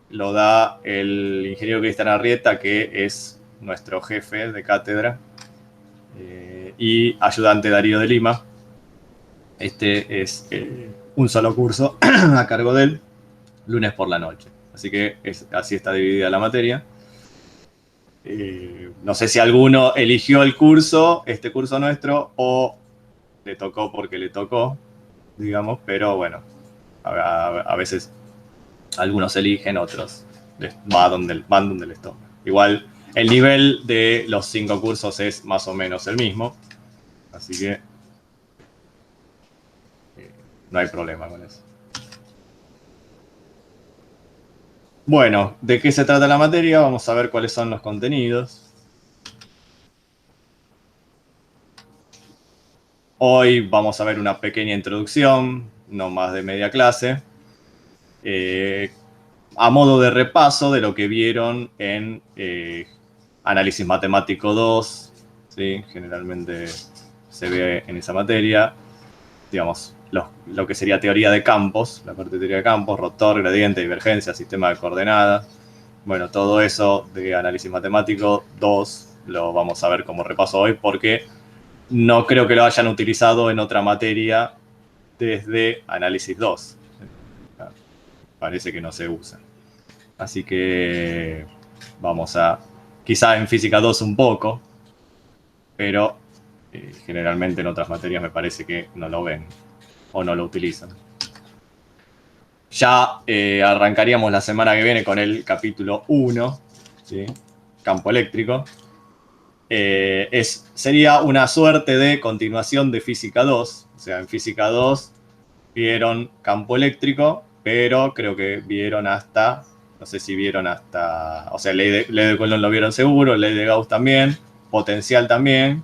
lo da el ingeniero Cristian Arrieta, que es nuestro jefe de cátedra, y ayudante Darío de Lima. Este es un solo curso a cargo de él, lunes por la noche. Así que así está dividida la materia. No sé si alguno eligió el curso, este curso nuestro, o le tocó porque le tocó, digamos, pero bueno, a veces algunos eligen, otros van donde les toca. Igual el nivel de los 5 cursos es más o menos el mismo, así que no hay problema con eso. Bueno, ¿de qué se trata la materia? Vamos a ver cuáles son los contenidos. Hoy vamos a ver una pequeña introducción, no más de media clase, a modo de repaso de lo que vieron en Análisis Matemático 2, ¿sí? Generalmente se ve en esa materia, digamos, lo que sería teoría de campos, la parte de teoría de campos, rotor, gradiente, divergencia, sistema de coordenadas. Bueno, todo eso de Análisis Matemático 2 lo vamos a ver como repaso hoy porque no creo que lo hayan utilizado en otra materia desde Análisis 2. Parece que no se usa. Así que vamos a, quizá en Física 2 un poco, pero generalmente en otras materias me parece que no lo ven o no lo utilizan. Ya arrancaríamos la semana que viene con el capítulo 1, ¿sí? Campo eléctrico. Sería una suerte de continuación de Física 2. O sea, en Física 2 vieron campo eléctrico, pero creo que vieron hasta, no sé si vieron hasta, o sea, ley de Coulomb lo vieron seguro, ley de Gauss también, potencial también.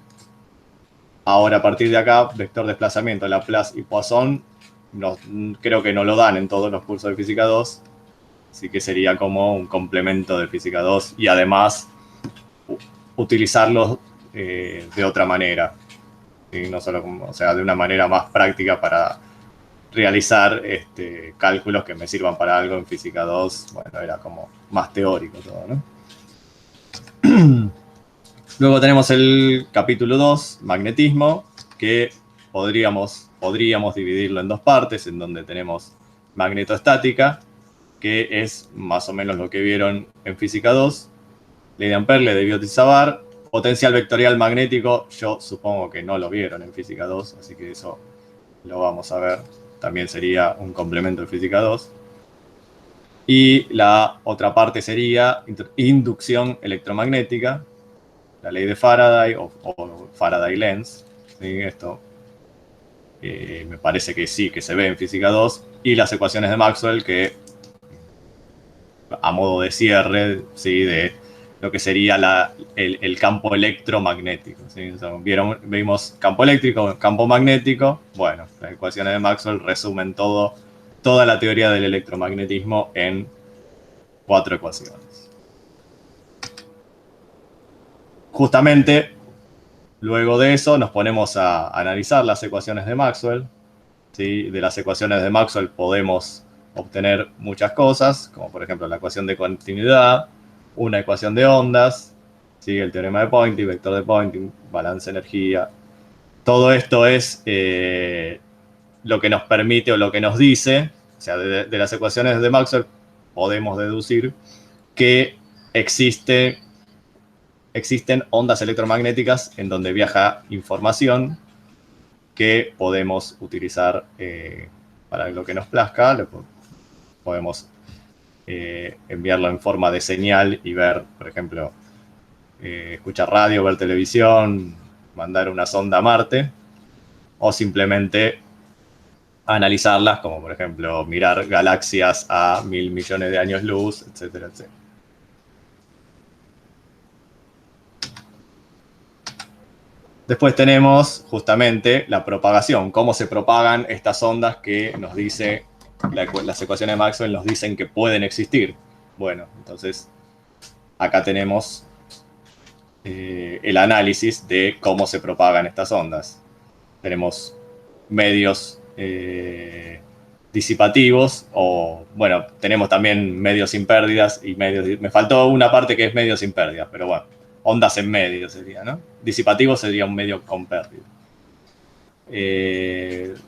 Ahora, a partir de acá, vector desplazamiento, Laplace y Poisson, creo que no lo dan en todos los cursos de Física 2, así que sería como un complemento de Física 2 y además utilizarlos de otra manera, ¿sí? No solo como, o sea, de una manera más práctica para realizar cálculos que me sirvan para algo en Física 2. Bueno, era como más teórico todo, ¿no? Luego tenemos el capítulo 2, magnetismo, que podríamos dividirlo en dos partes, en donde tenemos magnetostática, que es más o menos lo que vieron en Física 2, ley de Ampère, ley de Biot-Savart, potencial vectorial magnético, yo supongo que no lo vieron en Física 2, así que eso lo vamos a ver. También sería un complemento de Física 2. Y la otra parte sería inducción electromagnética, la ley de Faraday o Faraday-Lenz. ¿Sí? Esto me parece que sí, que se ve en Física 2. Y las ecuaciones de Maxwell, que a modo de cierre, ¿sí? De lo que sería el campo electromagnético. ¿Sí? O sea, vimos campo eléctrico, campo magnético. Bueno, las ecuaciones de Maxwell resumen toda la teoría del electromagnetismo en 4 ecuaciones. Justamente, luego de eso nos ponemos a analizar las ecuaciones de Maxwell. ¿Sí? De las ecuaciones de Maxwell podemos obtener muchas cosas, como por ejemplo la ecuación de continuidad, una ecuación de ondas, ¿sí? El teorema de Poynting, vector de Poynting, balance de energía. Todo esto es lo que nos permite o lo que nos dice, o sea, de las ecuaciones de Maxwell podemos deducir que existen ondas electromagnéticas en donde viaja información que podemos utilizar para lo que nos plazca. Podemos enviarlo en forma de señal y ver, por ejemplo, escuchar radio, ver televisión, mandar una sonda a Marte, o simplemente analizarlas, como por ejemplo mirar galaxias a 1.000 millones de años luz, etcétera, etcétera. Después tenemos justamente la propagación, cómo se propagan estas ondas que nos dice, las ecuaciones de Maxwell nos dicen que pueden existir. Bueno, entonces acá tenemos el análisis de cómo se propagan estas ondas. Tenemos medios de disipativos, o bueno, tenemos también medios sin pérdidas y medios. Me faltó una parte que es medios sin pérdidas, pero bueno, ondas en medio sería, ¿no? Disipativo sería un medio con pérdida.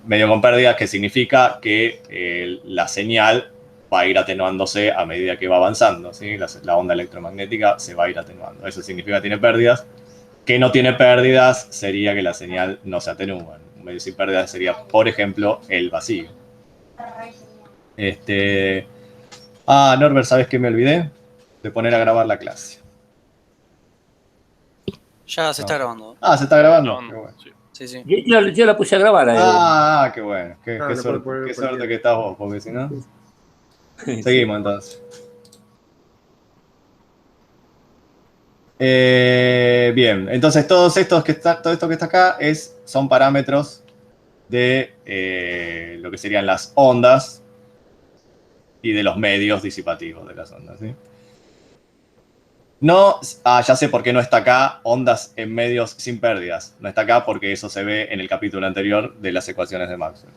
Medio con pérdidas, que significa que la señal va a ir atenuándose a medida que va avanzando, ¿sí? La onda electromagnética se va a ir atenuando. Eso significa que tiene pérdidas. Que no tiene pérdidas sería que la señal no se atenúa. Un medio sin pérdidas sería, por ejemplo, el vacío. Norbert, ¿sabes qué me olvidé? De poner a grabar la clase. Ya se está grabando. Se está grabando. No, Qué bueno. Sí, sí. Yo la puse a grabar ahí. Qué bueno. Qué No suerte, puede qué poner suerte que estás vos, porque si no. Sí. Seguimos entonces. Bien, entonces todo esto que está acá son parámetros de lo que serían las ondas y de los medios disipativos de las ondas, ¿sí? No, ya sé por qué no está acá ondas en medios sin pérdidas. No está acá porque eso se ve en el capítulo anterior de las ecuaciones de Maxwell.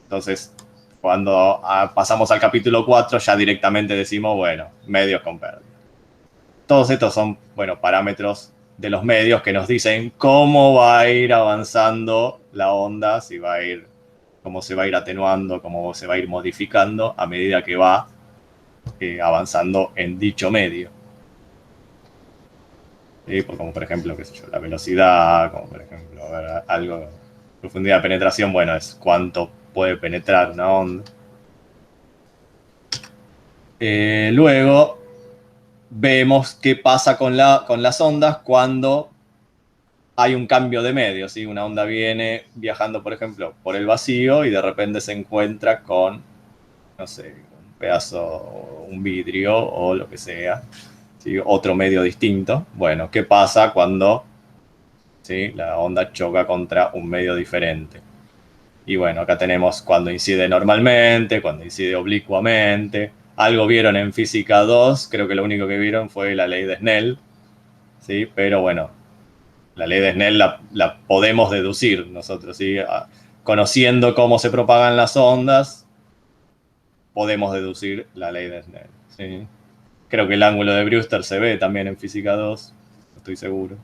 Entonces, cuando pasamos al capítulo 4, ya directamente decimos, bueno, medios con pérdida. Todos estos son, bueno, parámetros de los medios que nos dicen cómo va a ir avanzando la onda, si va a ir, cómo se va a ir atenuando, cómo se va a ir modificando a medida que va avanzando en dicho medio. ¿Sí? Como por ejemplo, qué sé yo, la velocidad, como por ejemplo, a ver, algo, profundidad de penetración, bueno, es cuánto puede penetrar una onda. Luego vemos qué pasa con las ondas cuando hay un cambio de medio, ¿sí? Una onda viene viajando, por ejemplo, por el vacío y de repente se encuentra con, no sé, un pedazo, un vidrio o lo que sea, ¿sí? Otro medio distinto. Bueno, ¿qué pasa cuando, ¿sí?, la onda choca contra un medio diferente? Y bueno, acá tenemos cuando incide normalmente, cuando incide oblicuamente. Algo vieron en física 2, creo que lo único que vieron fue la ley de Snell, ¿sí? Pero bueno, la ley de Snell la podemos deducir nosotros, ¿sí? Conociendo cómo se propagan las ondas, podemos deducir la ley de Snell, ¿sí? Creo que el ángulo de Brewster se ve también en física 2, no estoy seguro.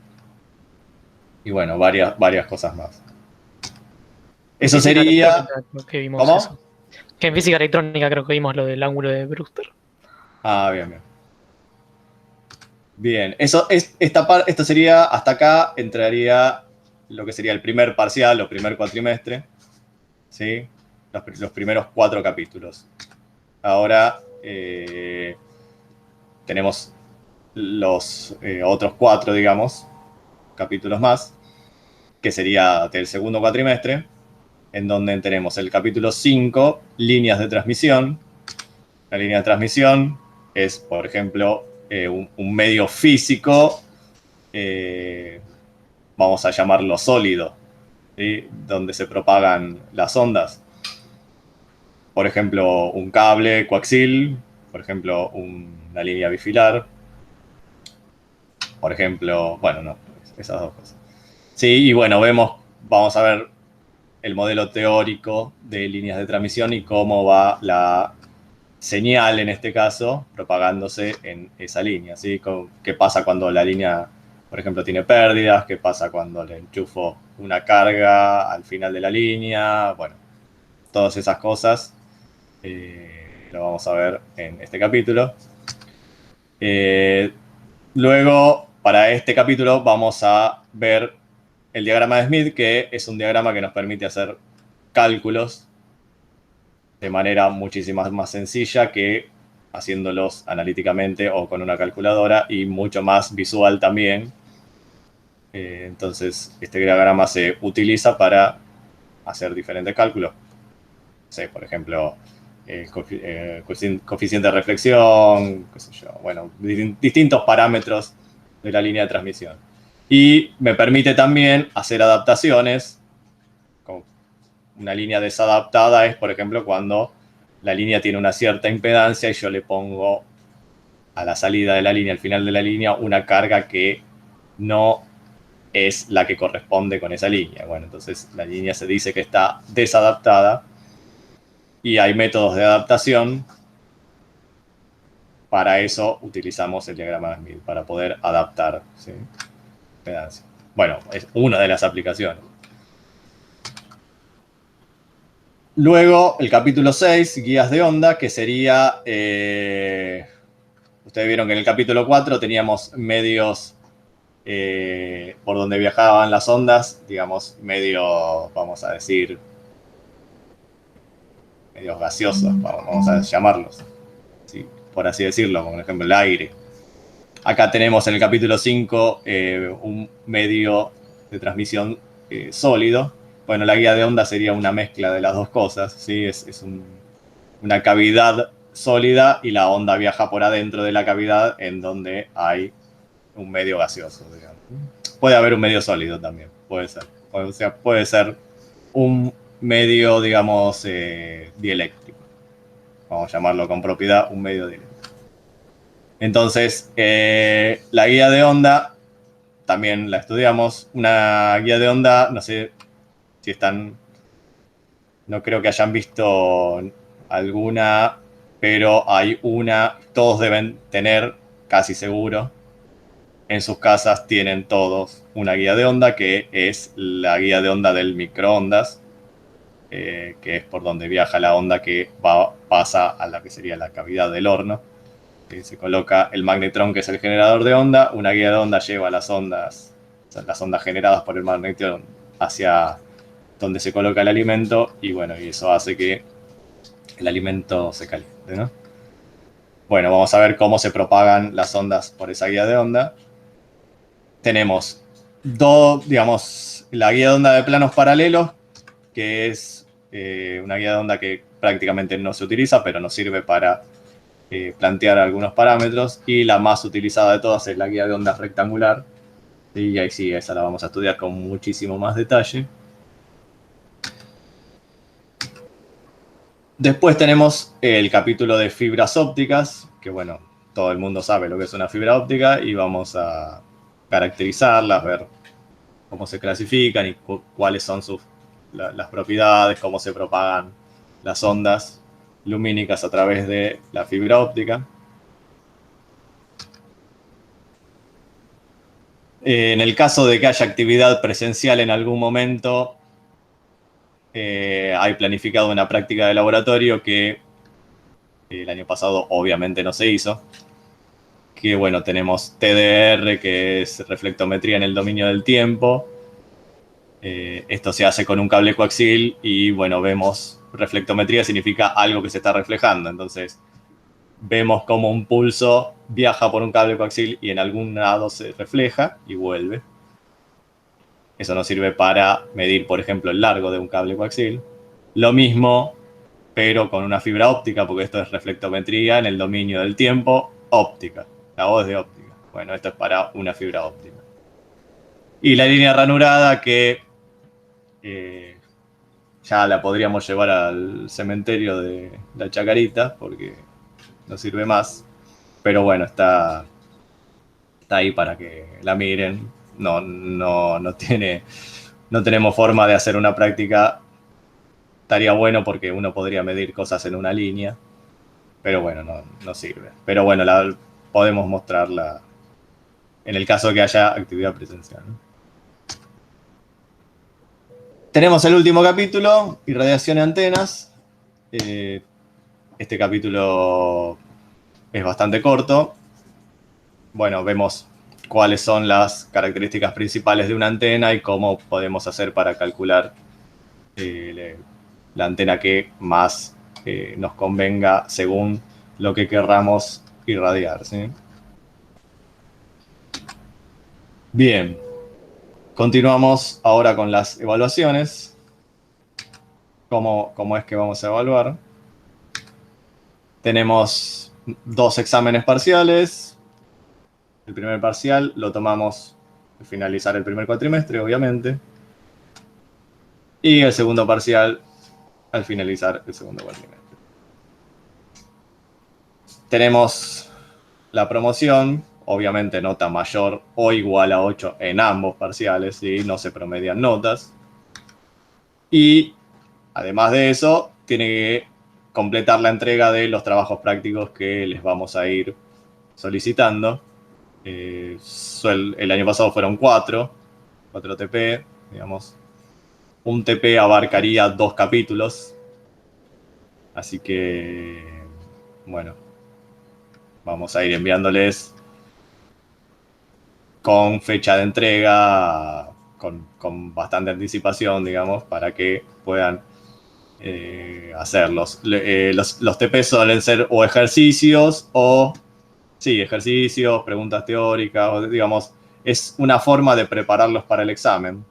Y bueno, varias cosas más. Eso sería... Que vimos ¿Cómo? eso. Que en física electrónica creo que vimos lo del ángulo de Brewster. Bien. Bien, esto sería, hasta acá entraría lo que sería el primer parcial o primer cuatrimestre, ¿sí? Los primeros 4 capítulos. Ahora tenemos los otros 4, digamos, capítulos más, que sería del segundo cuatrimestre, en donde tenemos el capítulo 5, líneas de transmisión. La línea de transmisión es, por ejemplo, un medio físico, vamos a llamarlo sólido, ¿sí?, donde se propagan las ondas. Por ejemplo, un cable coaxil, por ejemplo, una línea bifilar, por ejemplo, bueno, no, esas dos cosas. Sí, y bueno, vamos a ver el modelo teórico de líneas de transmisión y cómo va la señal, en este caso, propagándose en esa línea, ¿sí? ¿Qué pasa cuando la línea, por ejemplo, tiene pérdidas? ¿Qué pasa cuando le enchufo una carga al final de la línea? Bueno, todas esas cosas lo vamos a ver en este capítulo. Luego, para este capítulo, vamos a ver el diagrama de Smith, que es un diagrama que nos permite hacer cálculos de manera muchísimo más sencilla que haciéndolos analíticamente o con una calculadora, y mucho más visual también. Entonces, este diagrama se utiliza para hacer diferentes cálculos. Sí, por ejemplo, coeficiente de reflexión, qué sé yo, bueno, distintos parámetros de la línea de transmisión. Y me permite también hacer adaptaciones. Una línea desadaptada es, por ejemplo, cuando la línea tiene una cierta impedancia y yo le pongo a la salida de la línea, al final de la línea, una carga que no es la que corresponde con esa línea. Bueno, entonces la línea se dice que está desadaptada y hay métodos de adaptación. Para eso utilizamos el diagrama de Smith, para poder adaptar, ¿sí?, impedancia. Bueno, es una de las aplicaciones. Luego, el capítulo 6, guías de onda, que sería... ustedes vieron que en el capítulo 4 teníamos medios por donde viajaban las ondas, digamos, medio, vamos a decir, medios gaseosos, vamos a llamarlos, ¿sí?, por así decirlo, como por ejemplo el aire. Acá tenemos en el capítulo 5 un medio de transmisión sólido. Bueno, la guía de onda sería una mezcla de las dos cosas, ¿sí? Es una cavidad sólida y la onda viaja por adentro de la cavidad en donde hay un medio gaseoso, digamos. Puede haber un medio sólido también, puede ser. O sea, puede ser un medio, digamos, dieléctrico. Vamos a llamarlo con propiedad un medio dieléctrico. Entonces, la guía de onda también la estudiamos. Una guía de onda, no sé si están... No creo que hayan visto alguna, pero hay una, todos deben tener, casi seguro, en sus casas tienen todos una guía de onda, que es la guía de onda del microondas, que es por donde viaja la onda que pasa a la que sería la cavidad del horno. Se coloca el magnetrón, que es el generador de onda. Una guía de onda lleva las ondas generadas por el magnetrón hacia donde se coloca el alimento, y bueno, y eso hace que el alimento se caliente, ¿no? Bueno, vamos a ver cómo se propagan las ondas por esa guía de onda. Tenemos digamos, la guía de onda de planos paralelos, que es una guía de onda que prácticamente no se utiliza, pero nos sirve para plantear algunos parámetros, y la más utilizada de todas es la guía de onda rectangular, y ahí sí, esa la vamos a estudiar con muchísimo más detalle. Después tenemos el capítulo de fibras ópticas, que bueno, todo el mundo sabe lo que es una fibra óptica, y vamos a caracterizarlas, ver cómo se clasifican y cuáles son las propiedades, cómo se propagan las ondas lumínicas a través de la fibra óptica. En el caso de que haya actividad presencial en algún momento, hay planificado una práctica de laboratorio que el año pasado obviamente no se hizo. Que bueno, tenemos TDR, que es reflectometría en el dominio del tiempo. Esto se hace con un cable coaxil y bueno, vemos, reflectometría significa algo que se está reflejando. Entonces, vemos cómo un pulso viaja por un cable coaxil y en algún lado se refleja y vuelve. Eso nos sirve para medir, por ejemplo, el largo de un cable coaxil. Lo mismo, pero con una fibra óptica, porque esto es reflectometría en el dominio del tiempo óptica. La O es de óptica. Bueno, esto es para una fibra óptica. Y la línea ranurada, que ya la podríamos llevar al cementerio de la Chacarita, porque no sirve más. Pero bueno, está ahí para que la miren. No tenemos forma de hacer una práctica. Estaría bueno porque uno podría medir cosas en una línea. Pero bueno, no sirve. Pero bueno, podemos mostrarla en el caso de que haya actividad presencial, ¿no? Tenemos el último capítulo, irradiación y antenas. Este capítulo es bastante corto. Bueno, vemos cuáles son las características principales de una antena y cómo podemos hacer para calcular la antena que más nos convenga según lo que querramos irradiar, ¿sí? Bien, continuamos ahora con las evaluaciones. ¿Cómo es que vamos a evaluar? Tenemos 2 exámenes parciales. El primer parcial lo tomamos al finalizar el primer cuatrimestre, obviamente. Y el segundo parcial al finalizar el segundo cuatrimestre. Tenemos la promoción, obviamente nota mayor o igual a 8 en ambos parciales, ¿sí? No se promedian notas. Y además de eso, tiene que completar la entrega de los trabajos prácticos que les vamos a ir solicitando. El año pasado fueron 4 TP, digamos. Un TP abarcaría 2 capítulos. Así que, bueno, vamos a ir enviándoles con fecha de entrega, con bastante anticipación, digamos, para que puedan hacerlos. Los TP suelen ser o ejercicios o, sí, ejercicios, preguntas teóricas, o, digamos, es una forma de prepararlos para el examen.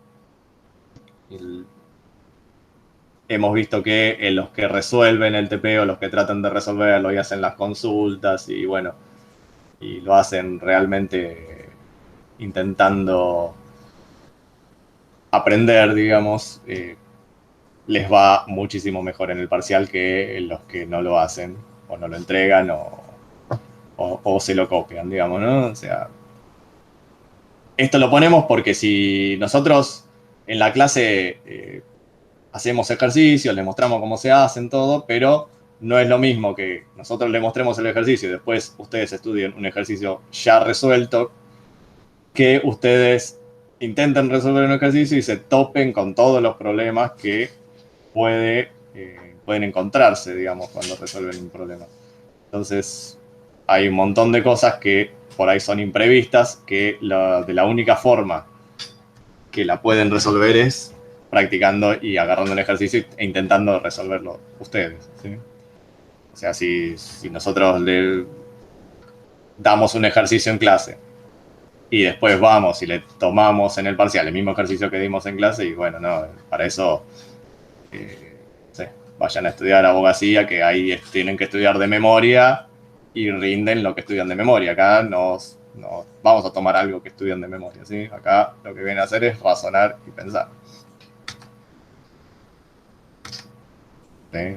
Hemos visto que los que resuelven el TP o los que tratan de resolverlo y hacen las consultas y bueno, y lo hacen realmente intentando aprender, digamos, les va muchísimo mejor en el parcial que los que no lo hacen o no lo entregan o se lo copian, digamos, ¿no? O sea, esto lo ponemos porque si nosotros en la clase hacemos ejercicios, les mostramos cómo se hacen todo, pero no es lo mismo que nosotros les mostremos el ejercicio y después ustedes estudien un ejercicio ya resuelto, que ustedes intenten resolver un ejercicio y se topen con todos los problemas que pueden encontrarse, digamos, cuando resuelven un problema. Entonces, hay un montón de cosas que por ahí son imprevistas, que de la única forma que la pueden resolver es practicando y agarrando un ejercicio e intentando resolverlo ustedes, ¿sí? O sea, si nosotros le damos un ejercicio en clase y después vamos y le tomamos en el parcial el mismo ejercicio que dimos en clase, y bueno, no, para eso sí, vayan a estudiar abogacía, que ahí tienen que estudiar de memoria y rinden lo que estudian de memoria. Acá no vamos a tomar algo que estudian de memoria, ¿sí? Acá lo que viene a hacer es razonar y pensar. ¿Sí?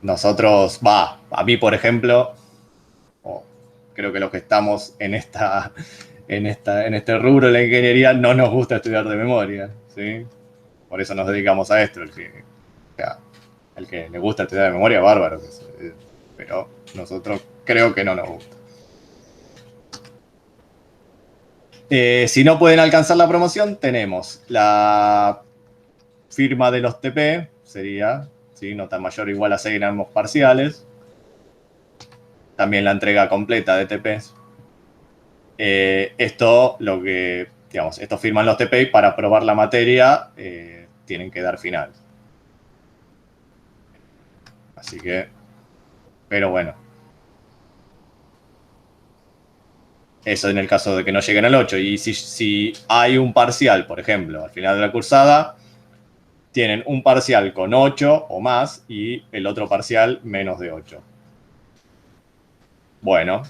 Nosotros, a mí, por ejemplo, creo que los que estamos en este rubro de la ingeniería no nos gusta estudiar de memoria, ¿sí? Por eso nos dedicamos a esto. El que le gusta estudiar de memoria, bárbaro. Pero nosotros creo que no nos gusta. Si no pueden alcanzar la promoción, tenemos la firma de los TP, sería, ¿sí? Nota mayor o igual a 6 en ambos parciales. También la entrega completa de TPs. Esto firman los TP y para aprobar la materia tienen que dar final. Así que, pero bueno. Eso en el caso de que no lleguen al 8. Y si hay un parcial, por ejemplo, al final de la cursada, tienen un parcial con 8 o más y el otro parcial menos de 8. Bueno,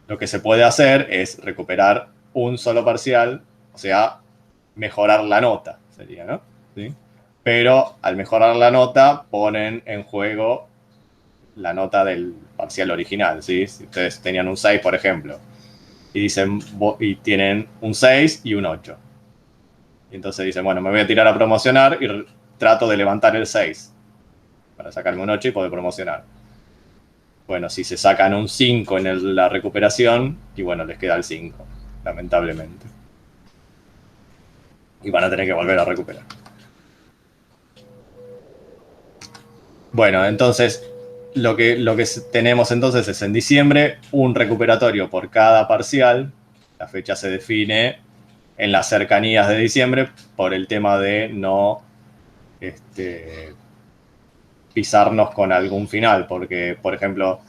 lo que se puede hacer es recuperar un solo parcial, o sea, mejorar la nota, sería, ¿no? ¿Sí? Pero al mejorar la nota, ponen en juego la nota del parcial original, ¿sí? Si ustedes tenían un 6, por ejemplo, y tienen un 6 y un 8. Y entonces dicen, bueno, me voy a tirar a promocionar y trato de levantar el 6 para sacarme un 8 y poder promocionar. Bueno, si se sacan un 5 en la recuperación, y bueno, les queda el 5, lamentablemente. Y van a tener que volver a recuperar. Bueno, entonces, lo que tenemos entonces es en diciembre un recuperatorio por cada parcial. La fecha se define en las cercanías de diciembre por el tema de no pisarnos con algún final, porque, por ejemplo,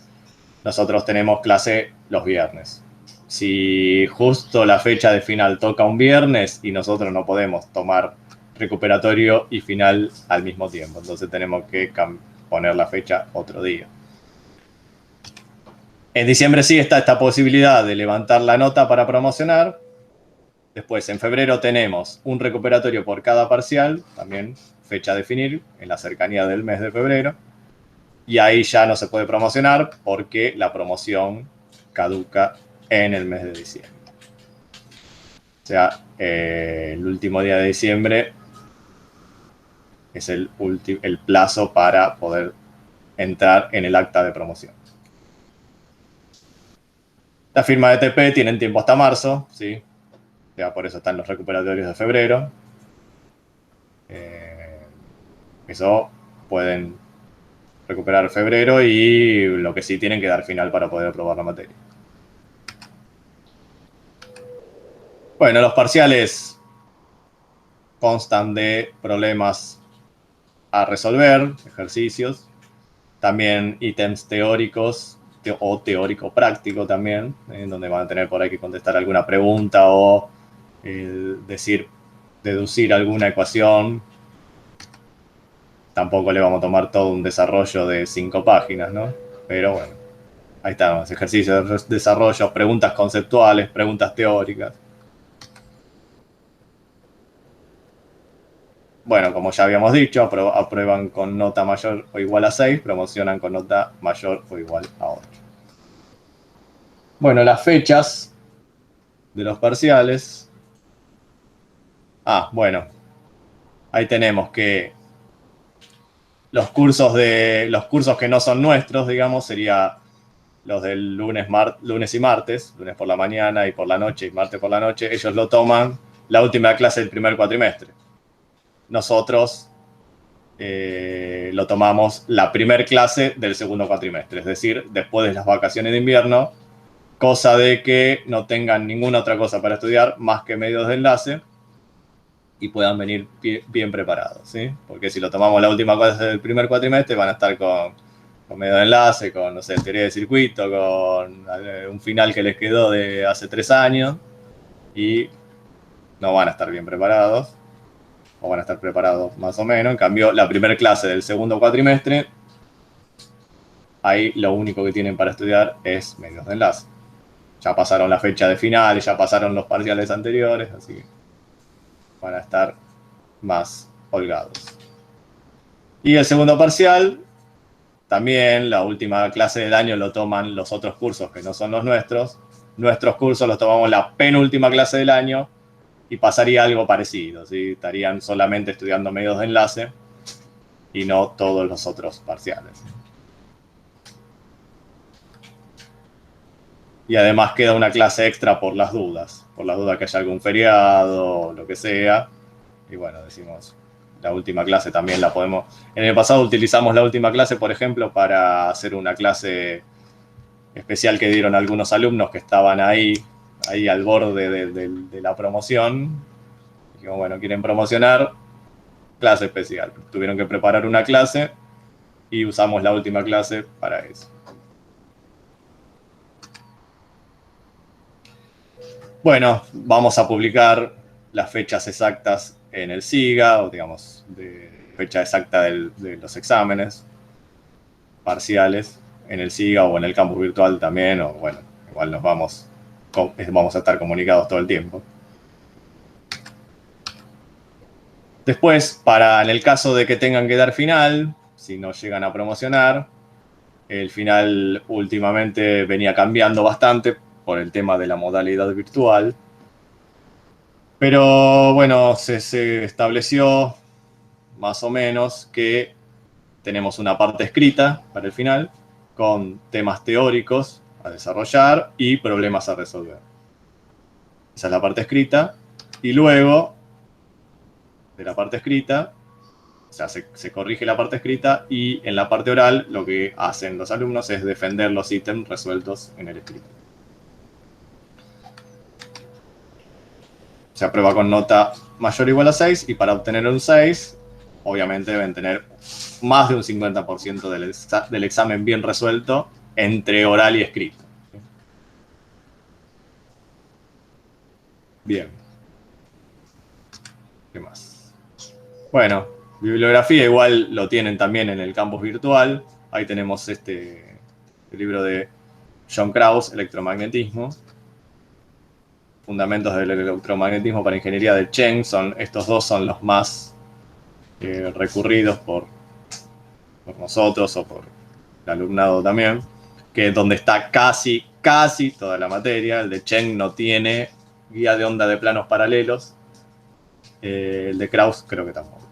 nosotros tenemos clase los viernes. Si justo la fecha de final toca un viernes y nosotros no podemos tomar recuperatorio y final al mismo tiempo, entonces tenemos que poner la fecha otro día. En diciembre sí está esta posibilidad de levantar la nota para promocionar. Después, en febrero tenemos un recuperatorio por cada parcial, también fecha a definir, en la cercanía del mes de febrero. Y ahí ya no se puede promocionar porque la promoción caduca en el mes de diciembre. O sea, el último día de diciembre es el plazo para poder entrar en el acta de promoción. La firma de TP tienen tiempo hasta marzo, ¿sí? Ya por eso están los recuperatorios de febrero. Eso pueden recuperar febrero y lo que sí tienen que dar final para poder aprobar la materia. Bueno, los parciales constan de problemas a resolver, ejercicios, también ítems teóricos o teórico-práctico también, donde van a tener por ahí que contestar alguna pregunta o deducir alguna ecuación. Tampoco le vamos a tomar todo un desarrollo de 5 páginas, ¿no? Pero bueno, ahí están los ejercicios de desarrollo, preguntas conceptuales, preguntas teóricas. Bueno, como ya habíamos dicho, aprueban con nota mayor o igual a 6, promocionan con nota mayor o igual a 8. Bueno, las fechas de los parciales. Bueno, ahí tenemos que los cursos que no son nuestros, digamos, sería los del lunes y martes, lunes por la mañana y por la noche y martes por la noche, ellos lo toman la última clase del primer cuatrimestre. Nosotros lo tomamos la primer clase del segundo cuatrimestre, es decir, después de las vacaciones de invierno, cosa de que no tengan ninguna otra cosa para estudiar más que medios de enlace y puedan venir bien preparados, ¿sí? Porque si lo tomamos la última clase del primer cuatrimestre, van a estar con medios de enlace, con, no sé, teoría de circuito, con un final que les quedó de hace 3 años y no van a estar bien preparados, o van a estar preparados más o menos. En cambio, la primera clase del segundo cuatrimestre, ahí lo único que tienen para estudiar es medios de enlace. Ya pasaron la fecha de final, ya pasaron los parciales anteriores, así que van a estar más holgados. Y el segundo parcial, también la última clase del año lo toman los otros cursos que no son los nuestros. Nuestros cursos los tomamos la penúltima clase del año y pasaría algo parecido, ¿sí? Estarían solamente estudiando medios de enlace y no todos los otros parciales. Y además queda una clase extra por las dudas que haya algún feriado o lo que sea. Y bueno, decimos, la última clase también la podemos... En el pasado utilizamos la última clase, por ejemplo, para hacer una clase especial que dieron algunos alumnos que estaban ahí al borde de la promoción. Dijimos, bueno, quieren promocionar, clase especial. Tuvieron que preparar una clase y usamos la última clase para eso. Bueno, vamos a publicar las fechas exactas en el SIGA, o digamos, de fecha exacta de los exámenes parciales en el SIGA o en el campus virtual también, o bueno, igual vamos a estar comunicados todo el tiempo. Después, en el caso de que tengan que dar final, si no llegan a promocionar, el final últimamente venía cambiando bastante por el tema de la modalidad virtual. Pero bueno, se estableció más o menos que tenemos una parte escrita para el final con temas teóricos a desarrollar y problemas a resolver. Esa es la parte escrita. Y luego de la parte escrita, o sea, se corrige la parte escrita y en la parte oral lo que hacen los alumnos es defender los ítems resueltos en el escrito. Se aprueba con nota mayor o igual a 6 y para obtener un 6, obviamente deben tener más de un 50% del examen bien resuelto entre oral y escrito. Bien. ¿Qué más? Bueno, bibliografía igual lo tienen también en el campus virtual. Ahí tenemos el libro de John Krauss, Electromagnetismo. Fundamentos del electromagnetismo para ingeniería de Cheng. Estos dos son los más recurridos por nosotros o por el alumnado también, que es donde está casi toda la materia. El de Cheng no tiene guía de onda de planos paralelos. El de Krauss creo que tampoco.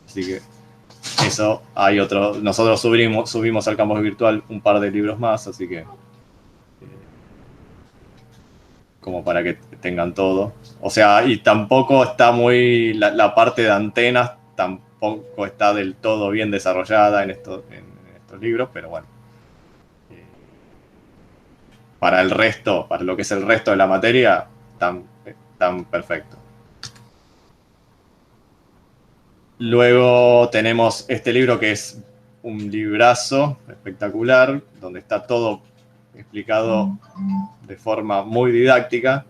Así que eso hay otro. Nosotros subimos al campus virtual un par de libros más, así que como para que tengan todo. O sea, y tampoco está muy. La parte de antenas tampoco está del todo bien desarrollada en estos libros, pero bueno. Para el resto, para lo que es el resto de la materia, tan perfecto. Luego tenemos este libro que es un librazo espectacular, donde está todo explicado de forma muy didáctica,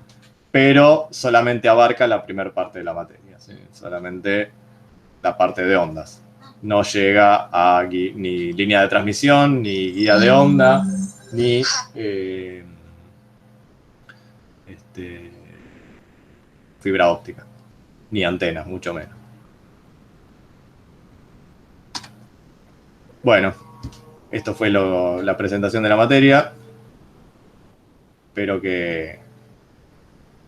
pero solamente abarca la primera parte de la materia, ¿sí? Solamente la parte de ondas. No llega a ni línea de transmisión, ni guía de onda, ni fibra óptica, ni antenas, mucho menos. Bueno, esto fue la presentación de la materia. Espero que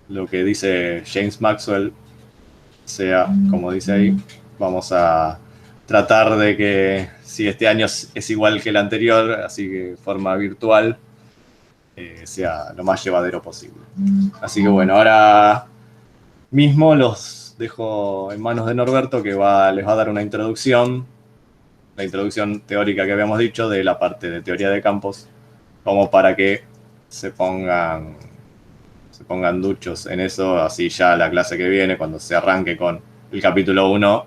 lo que dice James Maxwell sea como dice ahí. Vamos a tratar de que si este año es igual que el anterior, así que forma virtual, sea lo más llevadero posible. Así que bueno, ahora mismo los dejo en manos de Norberto, que les va a dar una introducción, la introducción teórica que habíamos dicho de la parte de teoría de campos, como para que se pongan duchos en eso, así ya la clase que viene, cuando se arranque con el capítulo 1,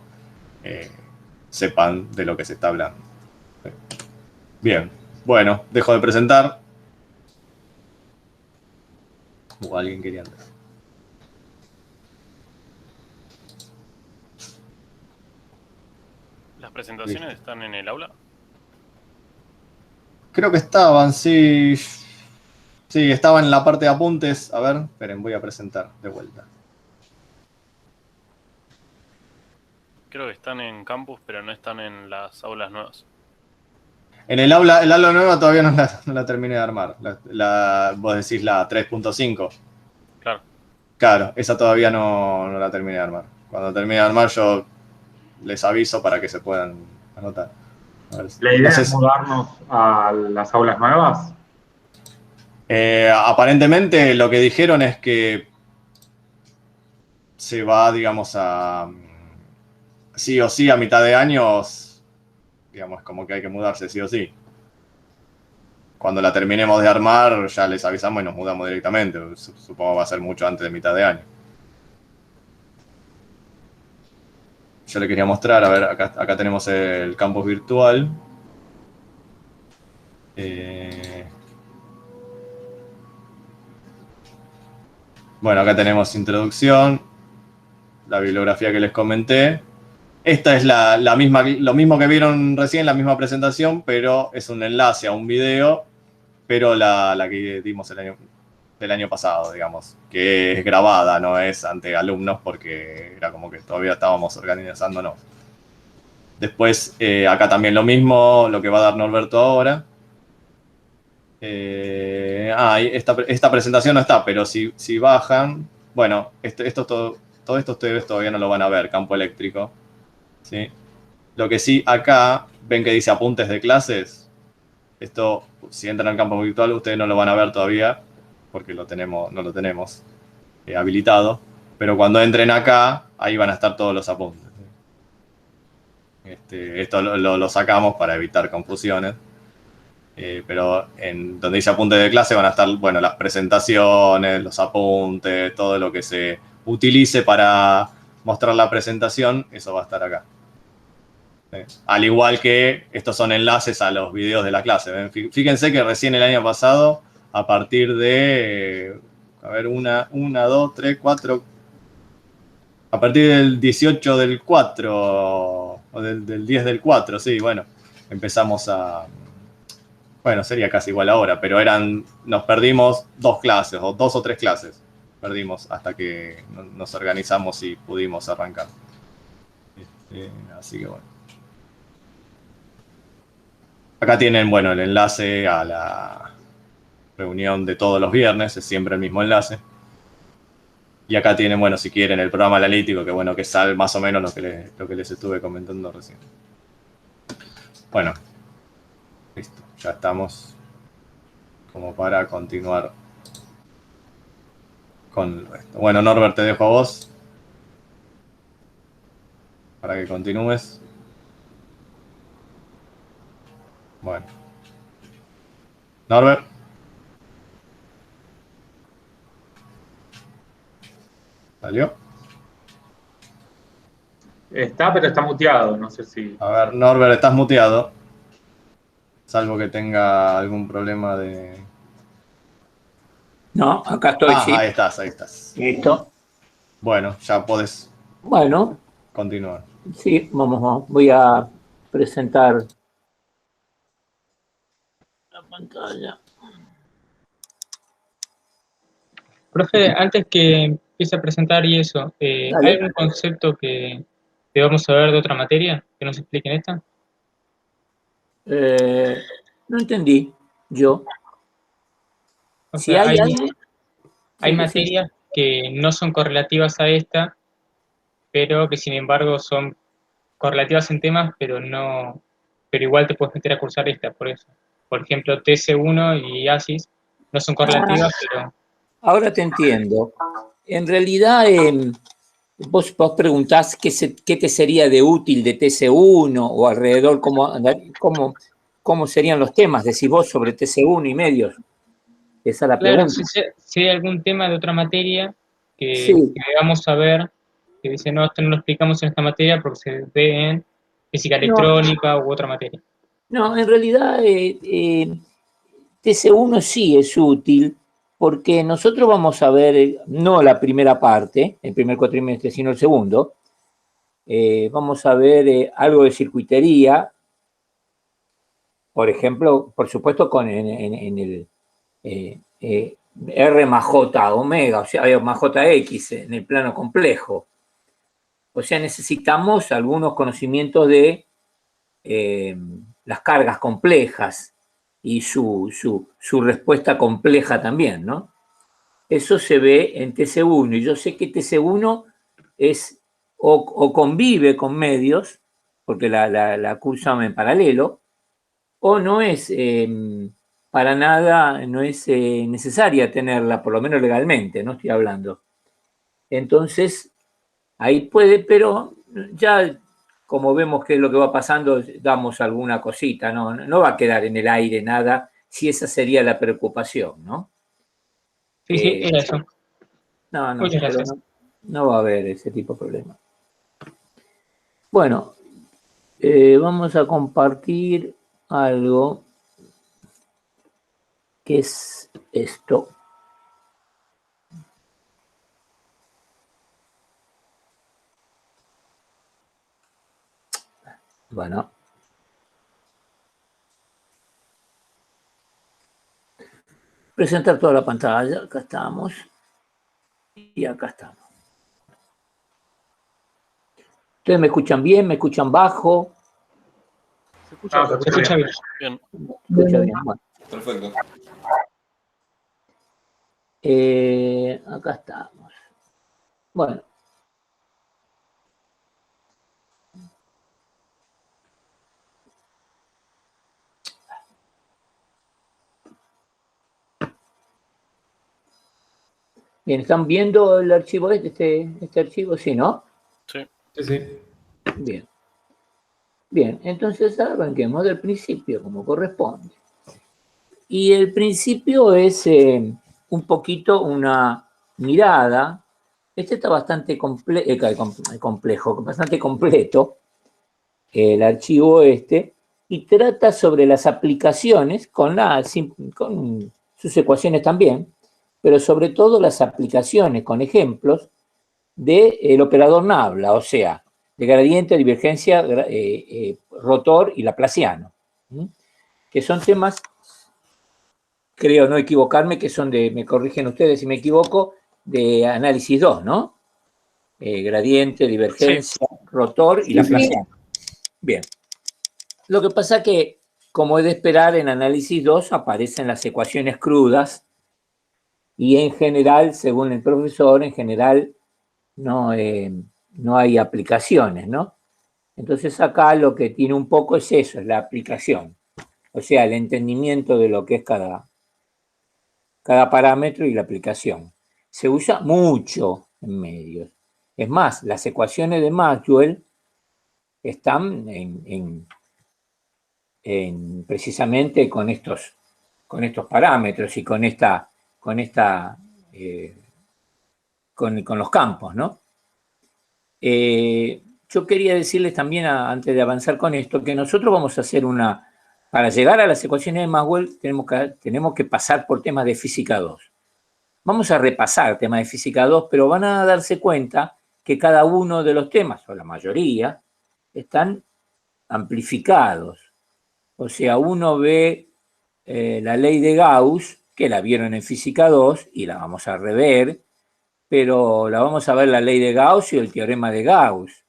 sepan de lo que se está hablando. Bien, bueno, dejo de presentar. ¿Alguien quería entrar? ¿Las presentaciones están en el aula? Creo que estaban, sí. Sí, estaban en la parte de apuntes. A ver, esperen, voy a presentar de vuelta. Creo que están en campus, pero no están en las aulas nuevas. En el aula nueva todavía no la terminé de armar. Vos decís la 3.5. Claro. Claro, esa todavía no la terminé de armar. Cuando termine de armar yo les aviso para que se puedan anotar. ¿La idea es mudarnos a las aulas nuevas? Aparentemente lo que dijeron es que se va, digamos, a sí o sí a mitad de años, digamos, como que hay que mudarse sí o sí. Cuando la terminemos de armar ya les avisamos y nos mudamos directamente. Supongo que va a ser mucho antes de mitad de año. Yo le quería mostrar, a ver, acá tenemos el campus virtual. Bueno, acá tenemos introducción, la bibliografía que les comenté. Esta es la misma, lo mismo que vieron recién, la misma presentación, pero es un enlace a un video, pero la que dimos el año pasado, digamos, que es grabada, no es ante alumnos, porque era como que todavía estábamos organizándonos. Después, acá también lo mismo, lo que va a dar Norberto ahora. Esta presentación no está, pero si bajan, bueno, todo esto ustedes todavía no lo van a ver, campo eléctrico. ¿Sí? Lo que sí, acá ven que dice apuntes de clases. Esto, si entran al campo virtual, ustedes no lo van a ver todavía, porque no lo tenemos habilitado. Pero cuando entren acá, ahí van a estar todos los apuntes. Esto lo sacamos para evitar confusiones. Pero en donde dice apuntes de clase van a estar, bueno, las presentaciones, los apuntes, todo lo que se utilice para mostrar la presentación, eso va a estar acá. Al igual que estos son enlaces a los videos de la clase. ¿Ven? Fíjense que recién el año pasado, a partir de, a ver, 1, 2, 3, 4, a partir del 18 del 4, o del 10 del 4, sí, bueno, empezamos a... Bueno, sería casi igual ahora, pero nos perdimos 2 clases, o 2 o 3 clases. Perdimos hasta que nos organizamos y pudimos arrancar. Así que bueno. Acá tienen, bueno, el enlace a la reunión de todos los viernes, es siempre el mismo enlace. Y acá tienen, bueno, si quieren, el programa analítico, que bueno, que sale más o menos lo que les estuve comentando recién. Bueno, listo, ya estamos como para continuar con el resto. Bueno, Norbert, te dejo a vos para que continúes. Bueno. Norbert. ¿Salió? Está, pero está muteado, no sé si... A ver, Norbert, estás muteado. Salvo que tenga algún problema de... No, acá estoy, sí. Ahí estás. Listo. Bueno, ya podés Bueno, continuar. sí, vamos, voy a presentar la pantalla. Profe, antes que empiece a presentar y eso, ¿hay algún concepto que vamos a ver de otra materia que nos explique en esta? No entendí, yo. O Si sea, hay hay sí, materias que no son correlativas a esta, pero que sin embargo son correlativas en temas, pero igual te puedes meter a cursar esta, por eso. Por ejemplo, TC1 y ASIS no son correlativas, pero... Ahora te entiendo. En realidad, vos preguntás qué te sería de útil de TC1 o alrededor, cómo serían los temas, decís vos sobre TC1 y medios. Esa es la Claro, pregunta. si hay algún tema de otra materia Sí. que vamos a ver, que dice, no, esto no lo explicamos en esta materia porque se ve en física electrónica u otra materia. No, en realidad TC1 sí es útil porque nosotros vamos a ver, no la primera parte, el primer cuatrimestre, sino el segundo. Vamos a ver algo de circuitería, por ejemplo, por supuesto en el R más J omega, o sea, más JX en el plano complejo. O sea, necesitamos algunos conocimientos de las cargas complejas y su respuesta compleja también, ¿no? Eso se ve en TC1 y yo sé que TC1 es o convive con medios, porque la cursan en paralelo, o no es para nada, no es necesaria tenerla, por lo menos legalmente, no estoy hablando. Entonces, ahí puede, pero ya como vemos qué es lo que va pasando, damos alguna cosita, no va a quedar en el aire nada, si esa sería la preocupación, ¿no? Sí, era eso. No, Muchas gracias. no va a haber ese tipo de problema. Bueno, vamos a compartir algo que es esto. Bueno. Presentar toda la pantalla, acá estamos. Y acá estamos. ¿Ustedes me escuchan bien? ¿Me escuchan bajo? Se escucha bien. bien. Se escucha bien. Bueno. Perfecto. Acá estamos. Bueno. Bien, ¿están viendo el archivo este archivo? Sí, ¿no? Sí. Sí. Bien. Bien, entonces arranquemos del principio, como corresponde. Y el principio es un poquito una mirada. Este está bastante complejo, bastante completo, el archivo y trata sobre las aplicaciones con sus ecuaciones también, pero sobre todo las aplicaciones con ejemplos del operador Nabla, o sea, de gradiente, divergencia, rotor y laplaciano, que son temas, creo no equivocarme, que son me corrigen ustedes si me equivoco, de análisis 2, ¿no? Gradiente, divergencia, sí, rotor y laplaciano. Bien. Lo que pasa que, como es de esperar, en análisis 2 aparecen las ecuaciones crudas y en general, según el profesor, en general no hay aplicaciones, ¿no? Entonces acá lo que tiene un poco es eso, es la aplicación. O sea, el entendimiento de lo que es cada parámetro y la aplicación. Se usa mucho en medios. Es más, las ecuaciones de Maxwell están precisamente con estos parámetros y con los campos, ¿no? Yo quería decirles también, antes de avanzar con esto, que nosotros vamos a hacer para llegar a las ecuaciones de Maxwell tenemos que pasar por temas de física 2. Vamos a repasar temas de física 2, pero van a darse cuenta que cada uno de los temas, o la mayoría, están amplificados. O sea, uno ve la ley de Gauss, que la vieron en física 2 y la vamos a rever, pero la vamos a ver la ley de Gauss y el teorema de Gauss.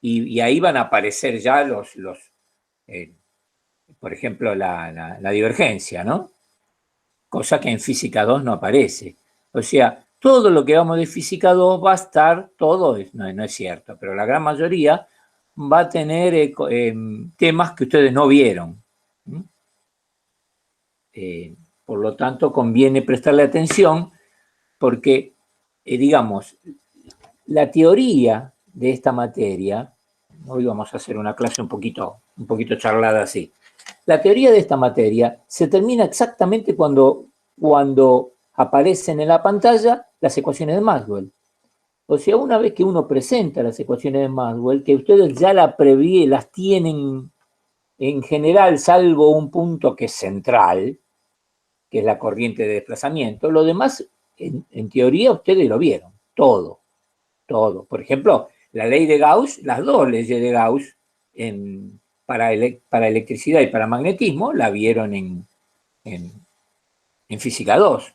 Y ahí van a aparecer ya por ejemplo, la divergencia, ¿no? Cosa que en física 2 no aparece. O sea, todo lo que vamos de física 2 va a estar, todo, no es cierto, pero la gran mayoría va a tener temas que ustedes no vieron. Por lo tanto, conviene prestarle atención porque, digamos, la teoría de esta materia, hoy vamos a hacer una clase un poquito charlada así. La teoría de esta materia se termina exactamente cuando aparecen en la pantalla las ecuaciones de Maxwell. O sea, una vez que uno presenta las ecuaciones de Maxwell, que ustedes ya las tienen en general, salvo un punto que es central, que es la corriente de desplazamiento, lo demás, en teoría, ustedes lo vieron, todo. Por ejemplo, la ley de Gauss, las dos leyes de Gauss para electricidad y para magnetismo, la vieron en física 2.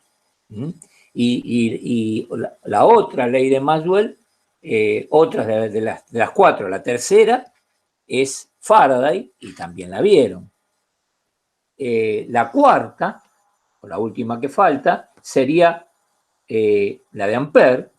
Y la otra ley de Maxwell, otra de las cuatro, la tercera es Faraday y también la vieron. La cuarta, o la última que falta, sería la de Ampère,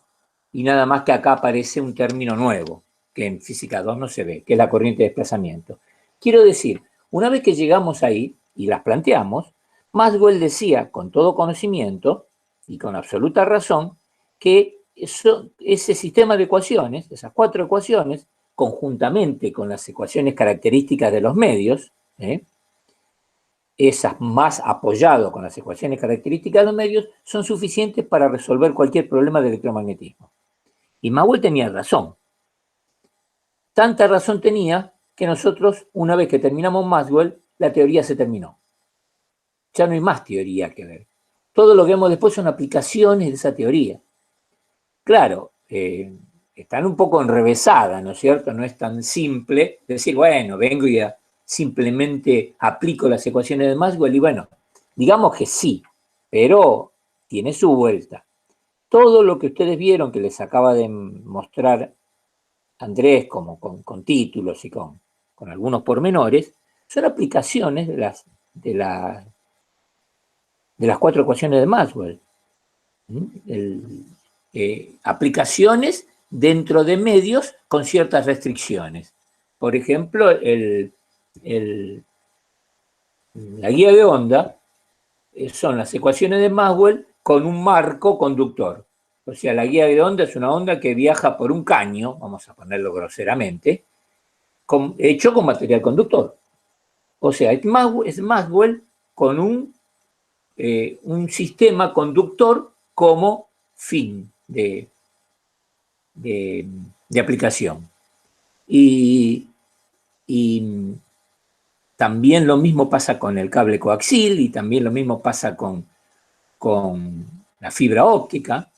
y nada más que acá aparece un término nuevo, que en física 2 no se ve, que es la corriente de desplazamiento. Quiero decir, una vez que llegamos ahí y las planteamos, Maxwell decía con todo conocimiento y con absoluta razón que ese sistema de ecuaciones, esas cuatro ecuaciones, conjuntamente con las ecuaciones características de los medios, esas más apoyado con las ecuaciones características de los medios, son suficientes para resolver cualquier problema de electromagnetismo. Y Maxwell tenía razón. Tanta razón tenía que nosotros, una vez que terminamos Maxwell, la teoría se terminó. Ya no hay más teoría que ver. Todo lo que vemos después son aplicaciones de esa teoría. Claro, están un poco enrevesadas, ¿no es cierto? No es tan simple decir, bueno, vengo y simplemente aplico las ecuaciones de Maxwell y bueno, digamos que sí, pero tiene su vuelta. Todo lo que ustedes vieron que les acaba de mostrar Andrés como con títulos y con algunos pormenores, son aplicaciones de las cuatro ecuaciones de Maxwell. Aplicaciones dentro de medios con ciertas restricciones. Por ejemplo, la guía de onda son las ecuaciones de Maxwell con un marco conductor. O sea, la guía de onda es una onda que viaja por un caño, vamos a ponerlo groseramente, hecho con material conductor. O sea, es Maxwell con un sistema conductor como fin de aplicación. Y también lo mismo pasa con el cable coaxil y también lo mismo pasa con la fibra óptica.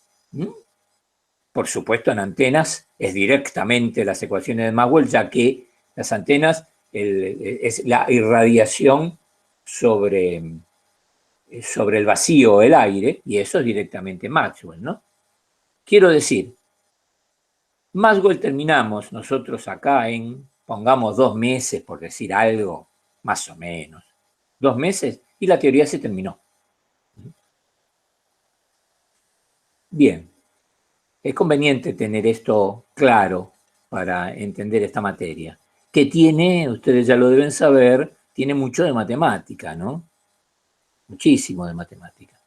Por supuesto, en antenas es directamente las ecuaciones de Maxwell, ya que las antenas es la irradiación sobre el vacío o el aire, y eso es directamente Maxwell, ¿no? Quiero decir, Maxwell terminamos nosotros acá pongamos 2 meses, por decir algo, más o menos. 2 meses y la teoría se terminó. Bien, es conveniente tener esto claro para entender esta materia. que tiene, ustedes ya lo deben saber, tiene mucho de matemática, ¿no? Muchísimo de matemática.